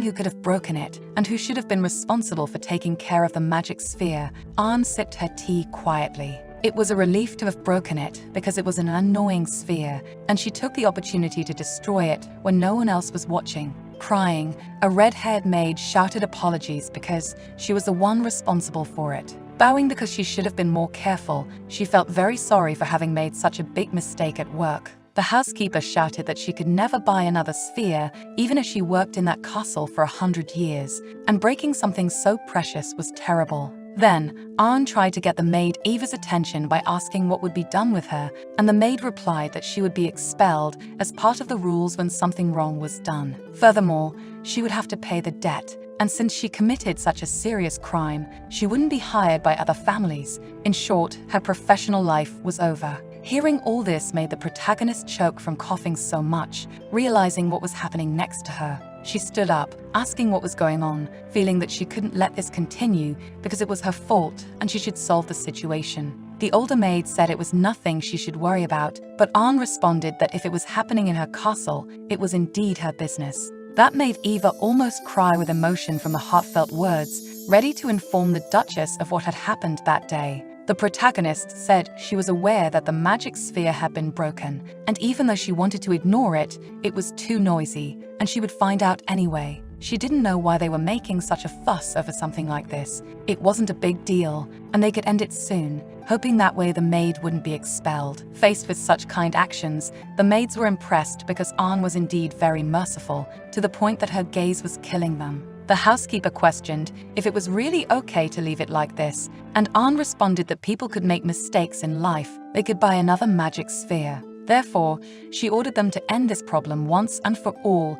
who could have broken it and who should have been responsible for taking care of the magic sphere, Ahn sipped her tea quietly. It was a relief to have broken it because it was an annoying sphere, and she took the opportunity to destroy it when no one else was watching. Crying, a red-haired maid shouted apologies because she was the one responsible for it. Bowing because she should have been more careful, she felt very sorry for having made such a big mistake at work. The housekeeper shouted that she could never buy another sphere, even if she worked in that castle for 100 years, and breaking something so precious was terrible. Then, Ahn tried to get the maid Eva's attention by asking what would be done with her, and the maid replied that she would be expelled as part of the rules when something wrong was done. Furthermore, she would have to pay the debt, and since she committed such a serious crime, she wouldn't be hired by other families. In short, her professional life was over. Hearing all this made the protagonist choke from coughing so much, realizing what was happening next to her. She stood up, asking what was going on, feeling that she couldn't let this continue because it was her fault and she should solve the situation. The older maid said it was nothing she should worry about, but Ahn responded that if it was happening in her castle, it was indeed her business. That made Eva almost cry with emotion from the heartfelt words, ready to inform the Duchess of what had happened that day. The protagonist said she was aware that the magic sphere had been broken, and even though she wanted to ignore it, it was too noisy, and she would find out anyway. She didn't know why they were making such a fuss over something like this. It wasn't a big deal, and they could end it soon, hoping that way the maid wouldn't be expelled. Faced with such kind actions, the maids were impressed because Ahn was indeed very merciful, to the point that her gaze was killing them. The housekeeper questioned if it was really okay to leave it like this, and Ahn responded that people could make mistakes in life. They could buy another magic sphere. Therefore, she ordered them to end this problem once and for all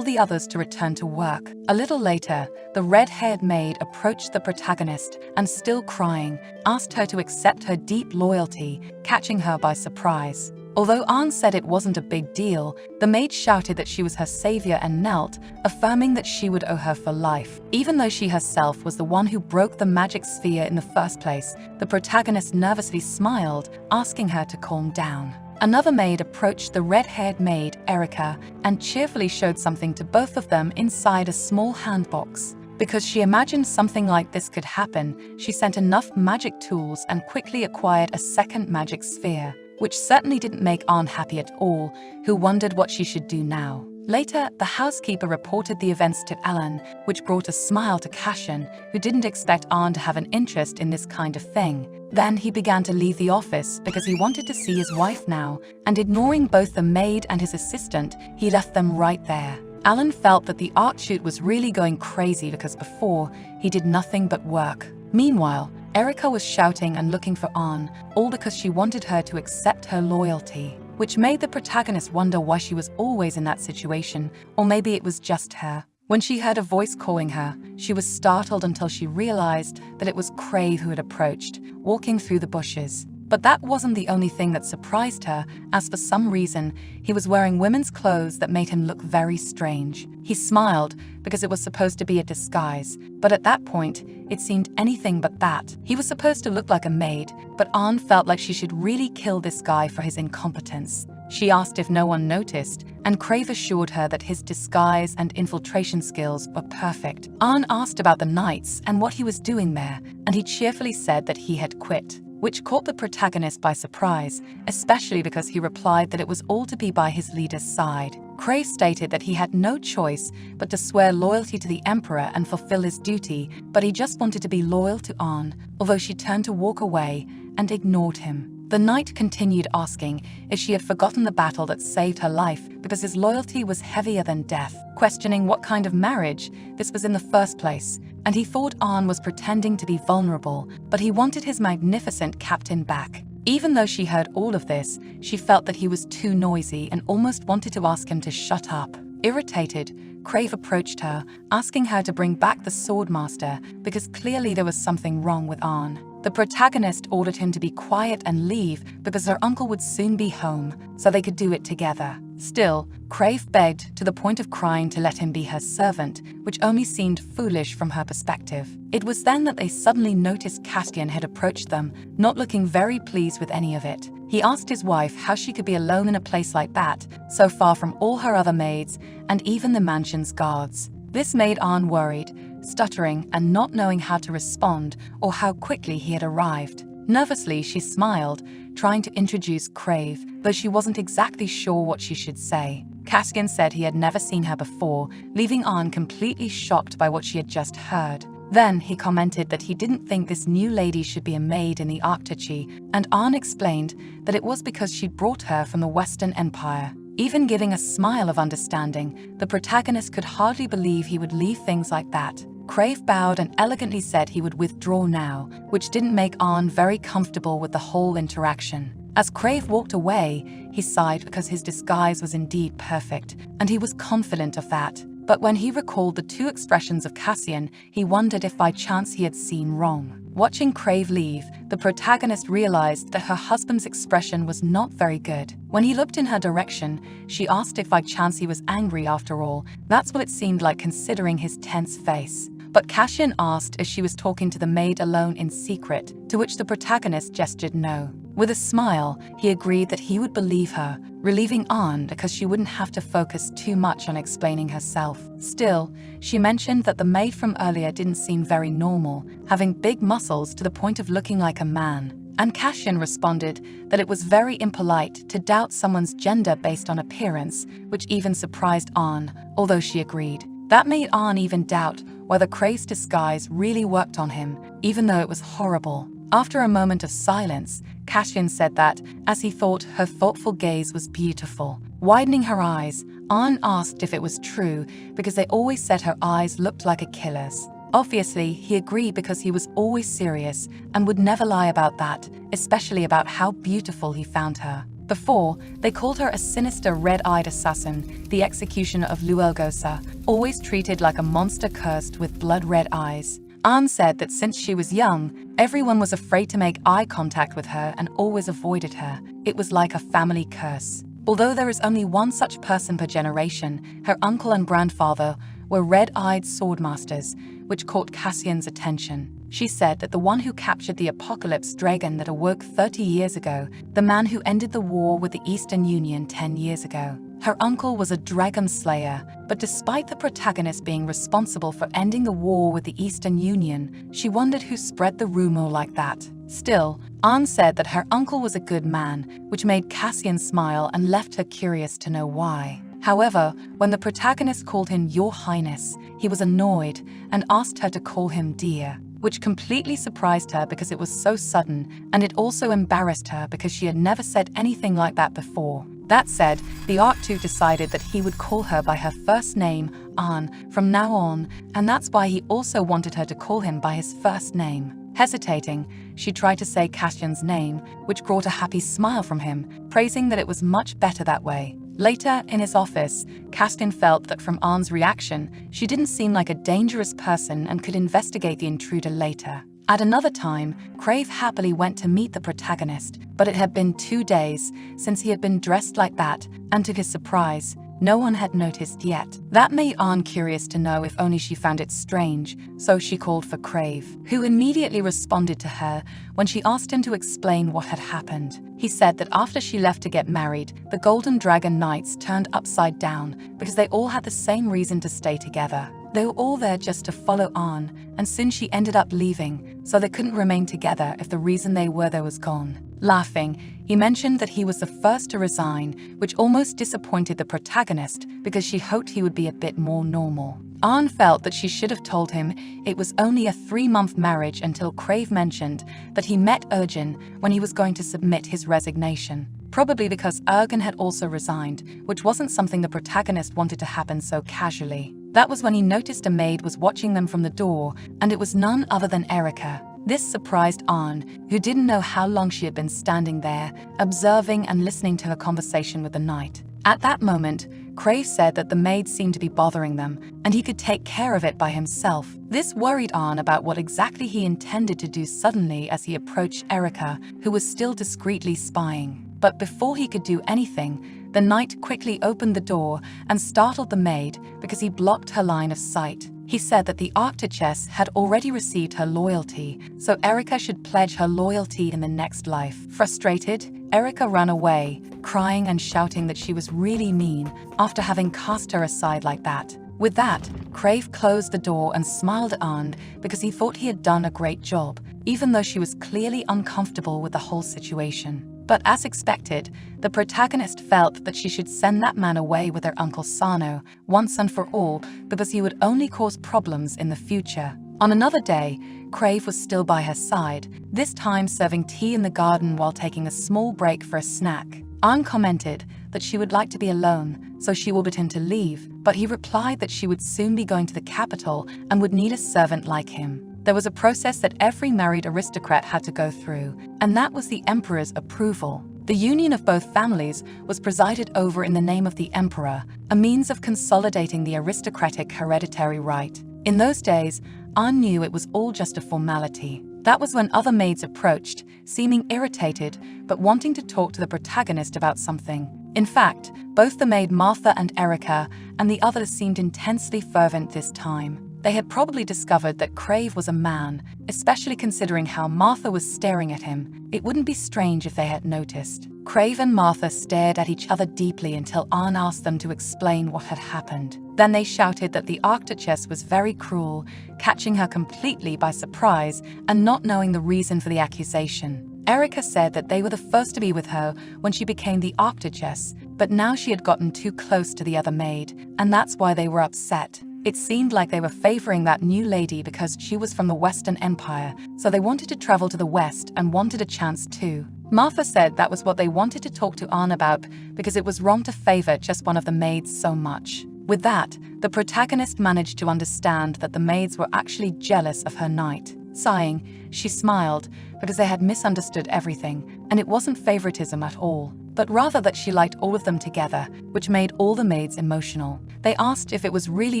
the others to return to work. A little later, the red-haired maid approached the protagonist and, still crying, asked her to accept her deep loyalty, catching her by surprise. Although Ahn said it wasn't a big deal, the maid shouted that she was her savior and knelt, affirming that she would owe her for life. Even though she herself was the one who broke the magic sphere in the first place, the protagonist nervously smiled, asking her to calm down. Another maid approached the red-haired maid, Erica, and cheerfully showed something to both of them inside a small handbox. Because she imagined something like this could happen, she sent enough magic tools and quickly acquired a second magic sphere, which certainly didn't make Ahn happy at all, who wondered what she should do now. Later, the housekeeper reported the events to Alan, which brought a smile to Cassian, who didn't expect Ahn to have an interest in this kind of thing. Then he began to leave the office because he wanted to see his wife now, and ignoring both the maid and his assistant, he left them right there. Alan felt that the Archduke was really going crazy because before, he did nothing but work. Meanwhile, Erica was shouting and looking for Ahn, all because she wanted her to accept her loyalty, which made the protagonist wonder why she was always in that situation, or maybe it was just her. When she heard a voice calling her, she was startled until she realized that it was Crave who had approached, walking through the bushes. But that wasn't the only thing that surprised her, as for some reason, he was wearing women's clothes that made him look very strange. He smiled because it was supposed to be a disguise, but at that point, it seemed anything but that. He was supposed to look like a maid, but Ahn felt like she should really kill this guy for his incompetence. She asked if no one noticed, and Crave assured her that his disguise and infiltration skills were perfect. Ahn asked about the Knights and what he was doing there, and he cheerfully said that he had quit. which caught the protagonist by surprise, especially because he replied that it was all to be by his leader's side. Crave stated that he had no choice but to swear loyalty to the emperor and fulfill his duty, but he just wanted to be loyal to An, although she turned to walk away and ignored him. The knight continued asking if she had forgotten the battle that saved her life because his loyalty was heavier than death, questioning what kind of marriage this was in the first place, and he thought An was pretending to be vulnerable, but he wanted his magnificent captain back. Even though she heard all of this, she felt that he was too noisy and almost wanted to ask him to shut up. Irritated, Crave approached her, asking her to bring back the Swordmaster because clearly there was something wrong with An. The protagonist ordered him to be quiet and leave because her uncle would soon be home, so they could do it together. Still, Crave begged to the point of crying to let him be her servant, which only seemed foolish from her perspective. It was then that they suddenly noticed Castian had approached them, not looking very pleased with any of it. He asked his wife how she could be alone in a place like that, so far from all her other maids and even the mansion's guards. This made An worried, stuttering and not knowing how to respond or how quickly he had arrived. Nervously, she smiled, trying to introduce Crave, though she wasn't exactly sure what she should say. Castian said he had never seen her before, leaving An completely shocked by what she had just heard. Then he commented that he didn't think this new lady should be a maid in the Arctici, and An explained that it was because she'd brought her from the Western Empire. Even giving a smile of understanding, the protagonist could hardly believe he would leave things like that. Crave bowed and elegantly said he would withdraw now, which didn't make An very comfortable with the whole interaction. As Crave walked away, he sighed because his disguise was indeed perfect, and he was confident of that. But when he recalled the two expressions of Cassian, he wondered if by chance he had seen wrong. Watching Crave leave, the protagonist realized that her husband's expression was not very good. When he looked in her direction, she asked if by chance he was angry after all. That's what it seemed like considering his tense face. But Cassian asked if she was talking to the maid alone in secret, to which the protagonist gestured no. With a smile, he agreed that he would believe her, relieving An because she wouldn't have to focus too much on explaining herself. Still, she mentioned that the maid from earlier didn't seem very normal, having big muscles to the point of looking like a man. And Cassian responded that it was very impolite to doubt someone's gender based on appearance, which even surprised An, although she agreed. That made An even doubt whether Crave's disguise really worked on him, even though it was horrible. After a moment of silence, Cassian said that, as he thought, her thoughtful gaze was beautiful. Widening her eyes, An asked if it was true because they always said her eyes looked like a killer's. Obviously, he agreed because he was always serious and would never lie about that, especially about how beautiful he found her. Before, they called her a sinister red-eyed assassin, the executioner of Luelgosa, always treated like a monster cursed with blood-red eyes. An said that since she was young, everyone was afraid to make eye contact with her and always avoided her. It was like a family curse. Although there is only one such person per generation, her uncle and grandfather were red-eyed swordmasters, which caught Cassian's attention. She said that the one who captured the apocalypse dragon that awoke 30 years ago, the man who ended the war with the Eastern Union 10 years ago. Her uncle was a dragon slayer, but despite the protagonist being responsible for ending the war with the Eastern Union, she wondered who spread the rumor like that. Still, An said that her uncle was a good man, which made Cassian smile and left her curious to know why. However, when the protagonist called him Your Highness, he was annoyed and asked her to call him dear, which completely surprised her because it was so sudden, and it also embarrassed her because she had never said anything like that before. That said, the Arctu decided that he would call her by her first name, An, from now on, and that's why he also wanted her to call him by his first name. Hesitating, she tried to say Cassian's name, which brought a happy smile from him, praising that it was much better that way. Later, in his office, Castian felt that from An's reaction, she didn't seem like a dangerous person and could investigate the intruder later. At another time, Crave happily went to meet the protagonist, but it had been 2 days since he had been dressed like that, and to his surprise, no one had noticed yet. That made An curious to know if only she found it strange, so she called for Crave, who immediately responded to her when she asked him to explain what had happened. He said that after she left to get married, the Golden Dragon Knights turned upside down because they all had the same reason to stay together. They were all there just to follow on, and soon she ended up leaving, so they couldn't remain together if the reason they were there was gone. Laughing, he mentioned that he was the first to resign, which almost disappointed the protagonist because she hoped he would be a bit more normal. Ahn felt that she should have told him it was only a 3-month marriage until Crave mentioned that he met Ergen when he was going to submit his resignation. Probably because Ergen had also resigned, which wasn't something the protagonist wanted to happen so casually. That was when he noticed a maid was watching them from the door, and it was none other than Erika. This surprised Ahn, who didn't know how long she had been standing there, observing and listening to her conversation with the knight. At that moment, Crave said that the maid seemed to be bothering them, and he could take care of it by himself. This worried Ahn about what exactly he intended to do suddenly as he approached Erika, who was still discreetly spying. But before he could do anything, the knight quickly opened the door and startled the maid because he blocked her line of sight. He said that the Arctichess had already received her loyalty, so Erika should pledge her loyalty in the next life. Frustrated, Erika ran away, crying and shouting that she was really mean after having cast her aside like that. With that, Crave closed the door and smiled at Ahn because he thought he had done a great job, even though she was clearly uncomfortable with the whole situation. But as expected, the protagonist felt that she should send that man away with her Uncle Sano once and for all because he would only cause problems in the future. On another day, Crave was still by her side, this time serving tea in the garden while taking a small break for a snack. Ahn commented that she would like to be alone, so she ordered him to leave, but he replied that she would soon be going to the capital and would need a servant like him. There was a process that every married aristocrat had to go through, and that was the emperor's approval. The union of both families was presided over in the name of the emperor, a means of consolidating the aristocratic hereditary right. In those days, Ahn knew it was all just a formality. That was when other maids approached, seeming irritated, but wanting to talk to the protagonist about something. In fact, both the maid Martha and Erika and the others seemed intensely fervent this time. They had probably discovered that Crave was a man, especially considering how Martha was staring at him. It wouldn't be strange if they had noticed. Crave and Martha stared at each other deeply until Ahn asked them to explain what had happened. Then they shouted that the Arctichess was very cruel, catching her completely by surprise and not knowing the reason for the accusation. Erika said that they were the first to be with her when she became the Arctichess, but now she had gotten too close to the other maid, and that's why they were upset. It seemed like they were favoring that new lady because she was from the Western Empire, so they wanted to travel to the West and wanted a chance too. Martha said that was what they wanted to talk to Ahn about because it was wrong to favor just one of the maids so much. With that, the protagonist managed to understand that the maids were actually jealous of her knight. Sighing, she smiled because they had misunderstood everything, and it wasn't favoritism at all, but rather that she liked all of them together, which made all the maids emotional. They asked if it was really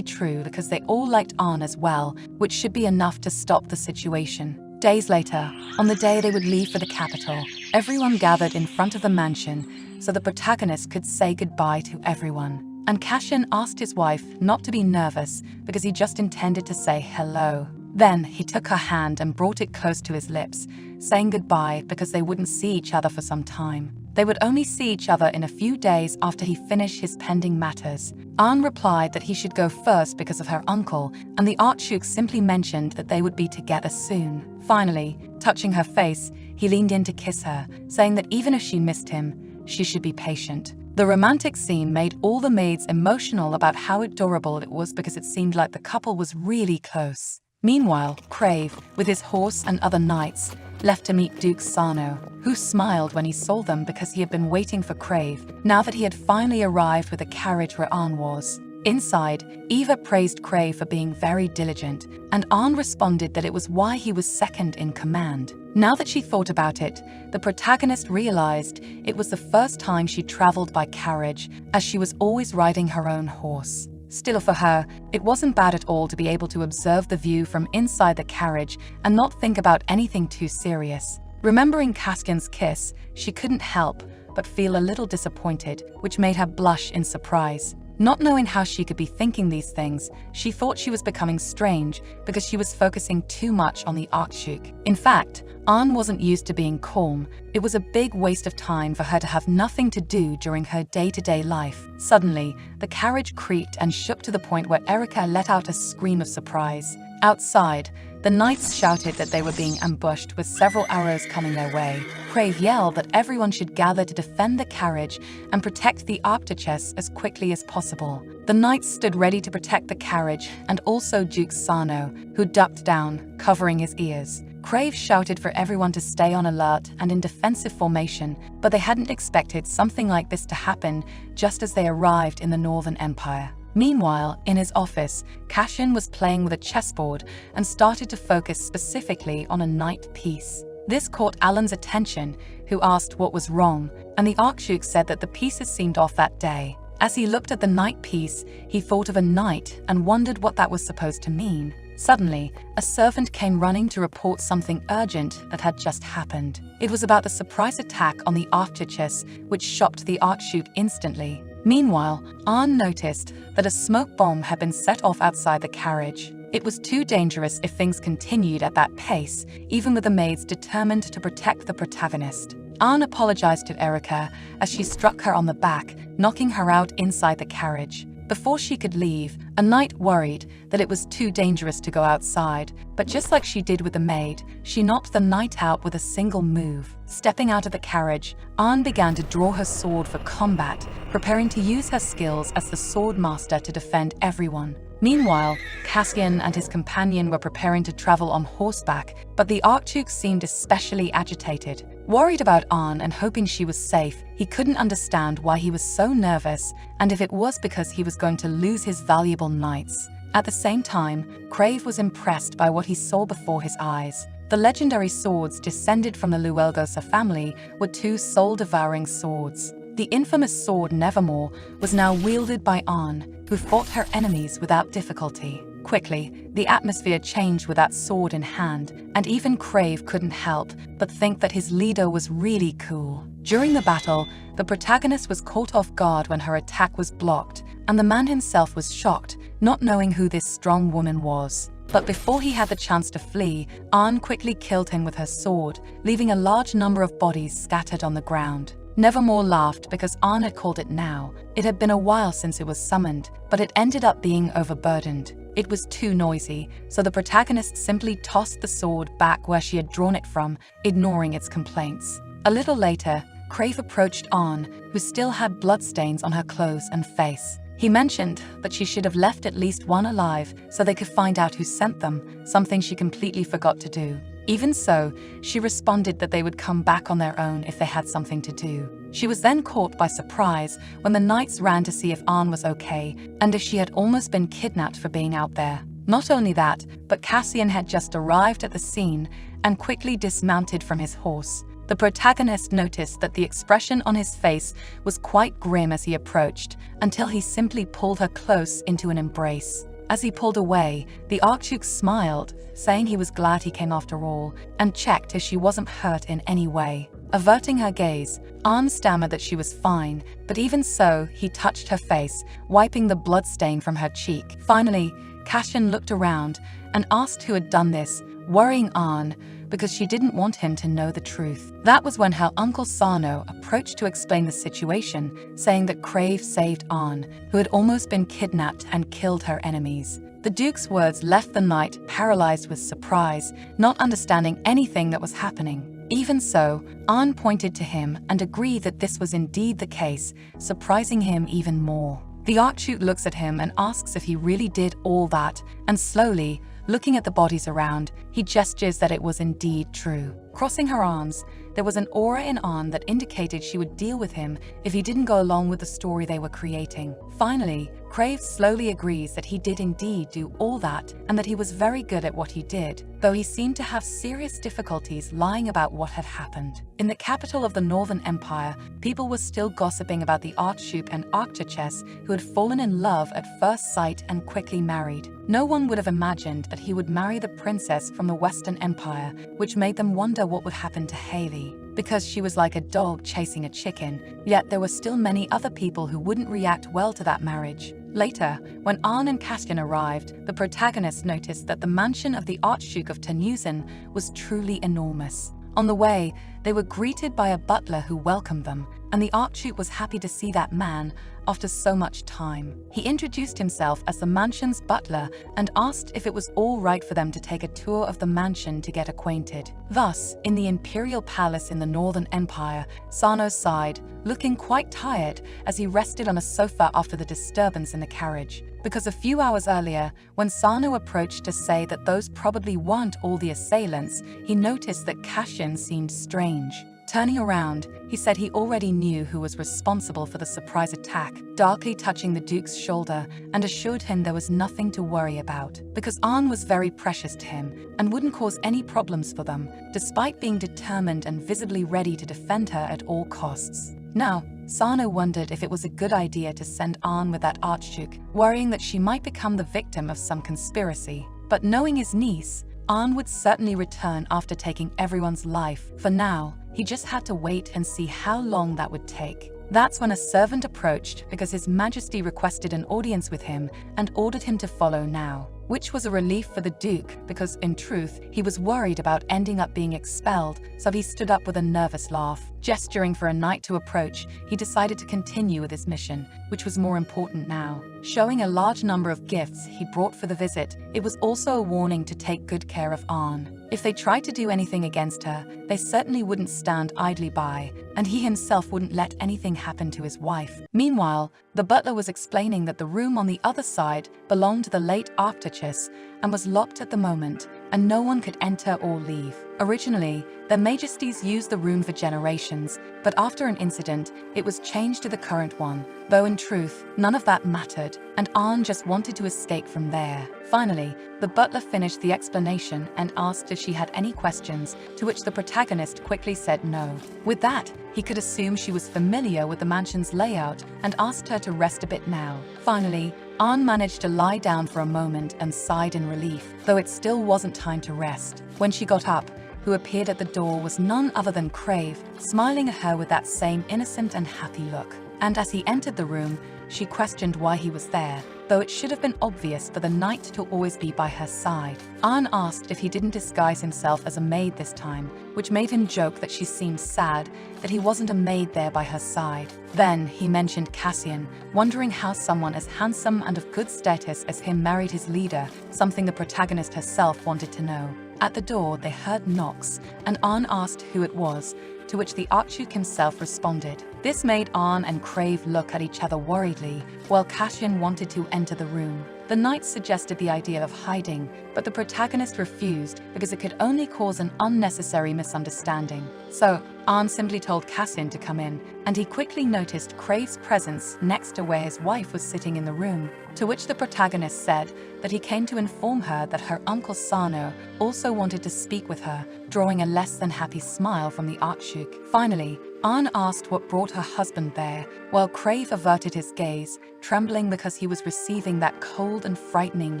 true because they all liked Ahn as well, which should be enough to stop the situation. Days later, on the day they would leave for the capital, everyone gathered in front of the mansion so the protagonist could say goodbye to everyone. And Cashin asked his wife not to be nervous because he just intended to say hello. Then he took her hand and brought it close to his lips, saying goodbye because they wouldn't see each other for some time. They would only see each other in a few days after he finished his pending matters. Ahn replied that he should go first because of her uncle, and the Archduke simply mentioned that they would be together soon. Finally, touching her face, he leaned in to kiss her, saying that even if she missed him, she should be patient. The romantic scene made all the maids emotional about how adorable it was because it seemed like the couple was really close. Meanwhile, Crave, with his horse and other knights, left to meet Duke Sano, who smiled when he saw them because he had been waiting for Crave, now that he had finally arrived with a carriage where Ahn was. Inside, Eva praised Crave for being very diligent, and Ahn responded that it was why he was second in command. Now that she thought about it, the protagonist realized it was the first time she traveled by carriage, as she was always riding her own horse. Still, for her, it wasn't bad at all to be able to observe the view from inside the carriage and not think about anything too serious. Remembering Kaskin's kiss, she couldn't help but feel a little disappointed, which made her blush in surprise. Not knowing how she could be thinking these things, she thought she was becoming strange because she was focusing too much on the Archduke. In fact, Anne wasn't used to being calm. It was a big waste of time for her to have nothing to do during her day-to-day life. Suddenly, the carriage creaked and shook to the point where Erika let out a scream of surprise. Outside, the knights shouted that they were being ambushed with several arrows coming their way. Crave yelled that everyone should gather to defend the carriage and protect the Archduchess as quickly as possible. The knights stood ready to protect the carriage and also Duke Sano, who ducked down, covering his ears. Crave shouted for everyone to stay on alert and in defensive formation, but they hadn't expected something like this to happen just as they arrived in the Northern Empire. Meanwhile, in his office, Cassian was playing with a chessboard and started to focus specifically on a knight piece. This caught Alan's attention, who asked what was wrong, and the Archduke said that the pieces seemed off that day. As he looked at the knight piece, he thought of a knight and wondered what that was supposed to mean. Suddenly, a servant came running to report something urgent that had just happened. It was about the surprise attack on the Archduchess, which shocked the Archduke instantly. Meanwhile, Anne noticed that a smoke bomb had been set off outside the carriage. It was too dangerous if things continued at that pace, even with the maids determined to protect the protagonist. Anne apologized to Erika as she struck her on the back, knocking her out inside the carriage. Before she could leave, a knight worried that it was too dangerous to go outside, but just like she did with the maid, she knocked the knight out with a single move. Stepping out of the carriage, Anne began to draw her sword for combat, preparing to use her skills as the sword master to defend everyone. Meanwhile, Cassian and his companion were preparing to travel on horseback, but the Archduke seemed especially agitated. Worried about Anne and hoping she was safe, he couldn't understand why he was so nervous and if it was because he was going to lose his valuable knights. At the same time, Crave was impressed by what he saw before his eyes. The legendary swords descended from the Luelgosa family were two soul-devouring swords. The infamous sword Nevermore was now wielded by Anne, who fought her enemies without difficulty. Quickly, the atmosphere changed with that sword in hand, and even Crave couldn't help but think that his leader was really cool. During the battle, the protagonist was caught off guard when her attack was blocked, and the man himself was shocked, not knowing who this strong woman was. But before he had the chance to flee, Anne quickly killed him with her sword, leaving a large number of bodies scattered on the ground. Nevermore laughed because Anne had called it now. It had been a while since it was summoned, but it ended up being overburdened. It was too noisy, so the protagonist simply tossed the sword back where she had drawn it from, ignoring its complaints. A little later, Crave approached Anne, who still had bloodstains on her clothes and face. He mentioned that she should have left at least one alive so they could find out who sent them, something she completely forgot to do. Even so, she responded that they would come back on their own if they had something to do. She was then caught by surprise when the knights ran to see if Anne was okay and if she had almost been kidnapped for being out there. Not only that, but Cassian had just arrived at the scene and quickly dismounted from his horse. The protagonist noticed that the expression on his face was quite grim as he approached, until he simply pulled her close into an embrace. As he pulled away, the Archduke smiled, saying he was glad he came after all, and checked if she wasn't hurt in any way. Averting her gaze, Anne stammered that she was fine, but even so, he touched her face, wiping the bloodstain from her cheek. Finally, Cassian looked around and asked who had done this, worrying Anne because she didn't want him to know the truth. That was when her uncle Sano approached to explain the situation, saying that Crave saved Anne, who had almost been kidnapped and killed her enemies. The Duke's words left the knight paralyzed with surprise, not understanding anything that was happening. Even so, Anne pointed to him and agreed that this was indeed the case, surprising him even more. The Archduke looks at him and asks if he really did all that, and slowly, looking at the bodies around, he gestures that it was indeed true. Crossing her arms, there was an aura in Anne that indicated she would deal with him if he didn't go along with the story they were creating. Finally, Crave slowly agrees that he did indeed do all that and that he was very good at what he did, though he seemed to have serious difficulties lying about what had happened. In the capital of the Northern Empire, people were still gossiping about the Archduke and Archduchess who had fallen in love at first sight and quickly married. No one would have imagined that he would marry the princess from the Western Empire, which made them wonder what would happen to Haley. because she was like a dog chasing a chicken, yet there were still many other people who wouldn't react well to that marriage. Later, when Arn and Castian arrived, the protagonist noticed that the mansion of the Archduke of Terneuzen was truly enormous. On the way, they were greeted by a butler who welcomed them, and the Archduke was happy to see that man after so much time. He introduced himself as the mansion's butler and asked if it was all right for them to take a tour of the mansion to get acquainted. Thus, in the imperial palace in the Northern Empire, Sano sighed, looking quite tired as he rested on a sofa after the disturbance in the carriage. Because a few hours earlier, when Sano approached to say that those probably weren't all the assailants, he noticed that Castian seemed strange. Turning around, he said he already knew who was responsible for the surprise attack, darkly touching the Duke's shoulder, and assured him there was nothing to worry about, because Arn was very precious to him and wouldn't cause any problems for them, despite being determined and visibly ready to defend her at all costs. Now, Sano wondered if it was a good idea to send Arn with that Archduke, worrying that she might become the victim of some conspiracy. But knowing his niece, Arn would certainly return after taking everyone's life. For now, he just had to wait and see how long that would take. That's when a servant approached because His Majesty requested an audience with him and ordered him to follow now, which was a relief for the Duke because, in truth, he was worried about ending up being expelled, so he stood up with a nervous laugh. Gesturing for a knight to approach, he decided to continue with his mission, which was more important now. Showing a large number of gifts he brought for the visit, it was also a warning to take good care of Arn. If they tried to do anything against her, they certainly wouldn't stand idly by, and he himself wouldn't let anything happen to his wife. Meanwhile, the butler was explaining that the room on the other side belonged to the late Archduchess and was locked at the moment, and no one could enter or leave. Originally, their Majesties used the room for generations, but after an incident, it was changed to the current one, though in truth, none of that mattered, and Arn just wanted to escape from there. Finally, the butler finished the explanation and asked if she had any questions, to which the protagonist quickly said no. With that, he could assume she was familiar with the mansion's layout and asked her to rest a bit now. Finally, Arn managed to lie down for a moment and sighed in relief, though it still wasn't time to rest. When she got up, who appeared at the door was none other than Crave, smiling at her with that same innocent and happy look. And as he entered the room, she questioned why he was there, though it should have been obvious for the knight to always be by her side. Arn asked if he didn't disguise himself as a maid this time, which made him joke that she seemed sad that he wasn't a maid there by her side. Then he mentioned Cassian, wondering how someone as handsome and of good status as him married his leader, something the protagonist herself wanted to know. At the door, they heard knocks, and Arn asked who it was, to which the Archduke himself responded. This made Arn and Crave look at each other worriedly, while Cassian wanted to enter the room. The knight suggested the idea of hiding, but the protagonist refused because it could only cause an unnecessary misunderstanding. So, Arn simply told Cassian to come in, and he quickly noticed Crave's presence next to where his wife was sitting in the room, to which the protagonist said that he came to inform her that her uncle Sano also wanted to speak with her, drawing a less than happy smile from the Archduke. Finally, Arn asked what brought her husband there, while Crave averted his gaze, trembling because he was receiving that cold and frightening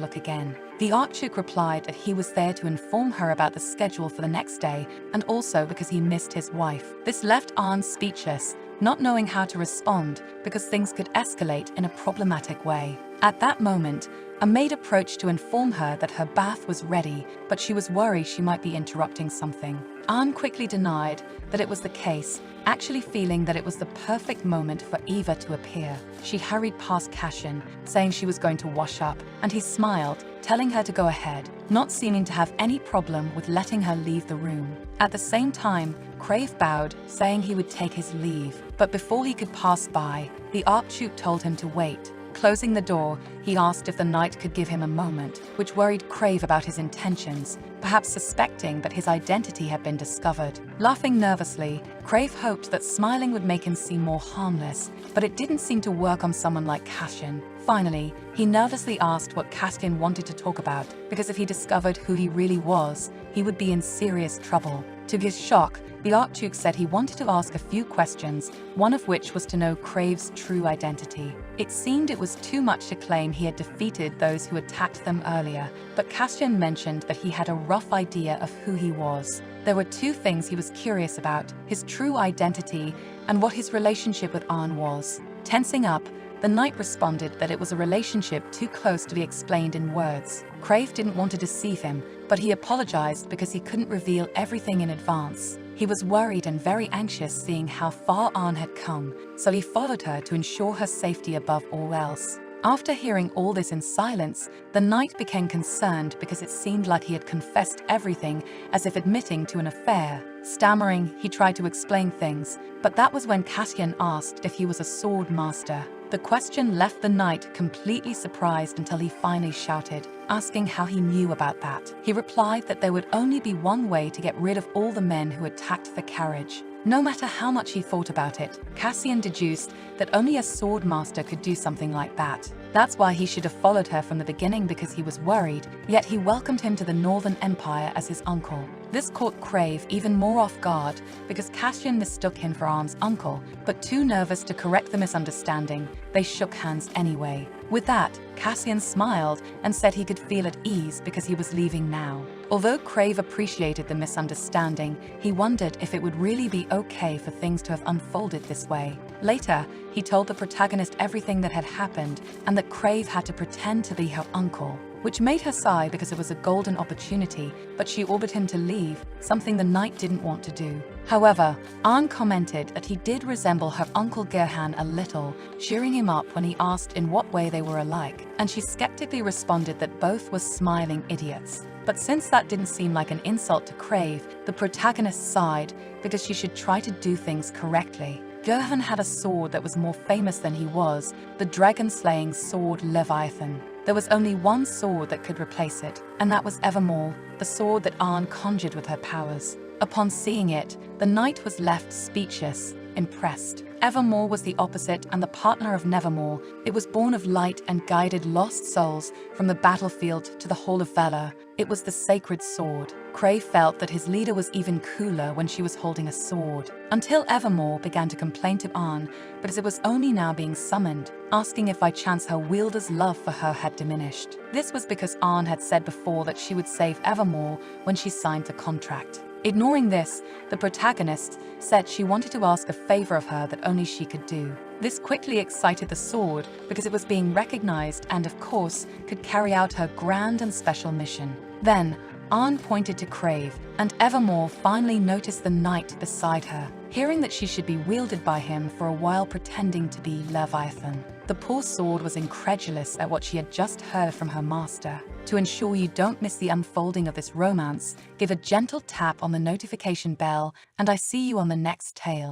look again. The Archduke replied that he was there to inform her about the schedule for the next day, and also because he missed his wife. This left Arn speechless, not knowing how to respond because things could escalate in a problematic way. At that moment, a maid approached to inform her that her bath was ready, but she was worried she might be interrupting something. Arn quickly denied that it was the case, actually feeling that it was the perfect moment for Eva to appear. She hurried past Cassian, saying she was going to wash up, and he smiled, telling her to go ahead, not seeming to have any problem with letting her leave the room. At the same time, Crave bowed, saying he would take his leave, but before he could pass by, the Archduke told him to wait. Closing the door, he asked if the knight could give him a moment, which worried Crave about his intentions, perhaps suspecting that his identity had been discovered. Laughing nervously, Crave hoped that smiling would make him seem more harmless, but it didn't seem to work on someone like Cassian. Finally, he nervously asked what Castian wanted to talk about, because if he discovered who he really was, he would be in serious trouble. To his shock, the Archduke said he wanted to ask a few questions, one of which was to know Krave's true identity. It seemed it was too much to claim he had defeated those who attacked them earlier, but Castian mentioned that he had a rough idea of who he was. There were two things he was curious about: his true identity and what his relationship with Arn was. Tensing up, the knight responded that it was a relationship too close to be explained in words. Crave didn't want to deceive him, but he apologized because he couldn't reveal everything in advance. He was worried and very anxious seeing how far Arn had come, so he followed her to ensure her safety above all else. After hearing all this in silence, the knight became concerned because it seemed like he had confessed everything, as if admitting to an affair. Stammering, he tried to explain things, but that was when Castian asked if he was a sword master. The question left the knight completely surprised until he finally shouted, asking how he knew about that. He replied that there would only be one way to get rid of all the men who attacked the carriage. No matter how much he thought about it, Castian deduced that only a sword master could do something like that. That's why he should have followed her from the beginning, because he was worried, yet he welcomed him to the Northern Empire as his uncle. This caught Crave even more off guard because Castian mistook him for Arn's uncle, but too nervous to correct the misunderstanding, they shook hands anyway. With that, Castian smiled and said he could feel at ease because he was leaving now. Although Crave appreciated the misunderstanding, he wondered if it would really be okay for things to have unfolded this way. Later, he told the protagonist everything that had happened and that Crave had to pretend to be her uncle, which made her sigh because it was a golden opportunity, but she ordered him to leave, something the knight didn't want to do. However, Arn commented that he did resemble her uncle Gerhan a little, cheering him up when he asked in what way they were alike, and she skeptically responded that both were smiling idiots. But since that didn't seem like an insult to Crave, the protagonist sighed because she should try to do things correctly. Gerhan had a sword that was more famous than he was, the dragon-slaying sword Leviathan. There was only one sword that could replace it, and that was Evermore, the sword that Arn conjured with her powers. Upon seeing it, the knight was left speechless, impressed. Evermore was the opposite and the partner of Nevermore. It was born of light and guided lost souls from the battlefield to the Hall of Valor. It was the sacred sword. Crave felt that his leader was even cooler when she was holding a sword, until Evermore began to complain to Arn, but as it was only now being summoned, asking if by chance her wielder's love for her had diminished. This was because Arn had said before that she would save Evermore when she signed the contract. Ignoring this, the protagonist said she wanted to ask a favor of her that only she could do. This quickly excited the sword because it was being recognized and, of course, could carry out her grand and special mission. Then, Arn pointed to Crave, and Evermore finally noticed the knight beside her, hearing that she should be wielded by him for a while pretending to be Leviathan. The poor sword was incredulous at what she had just heard from her master. To ensure you don't miss the unfolding of this romance, give a gentle tap on the notification bell, and I see you on the next tale.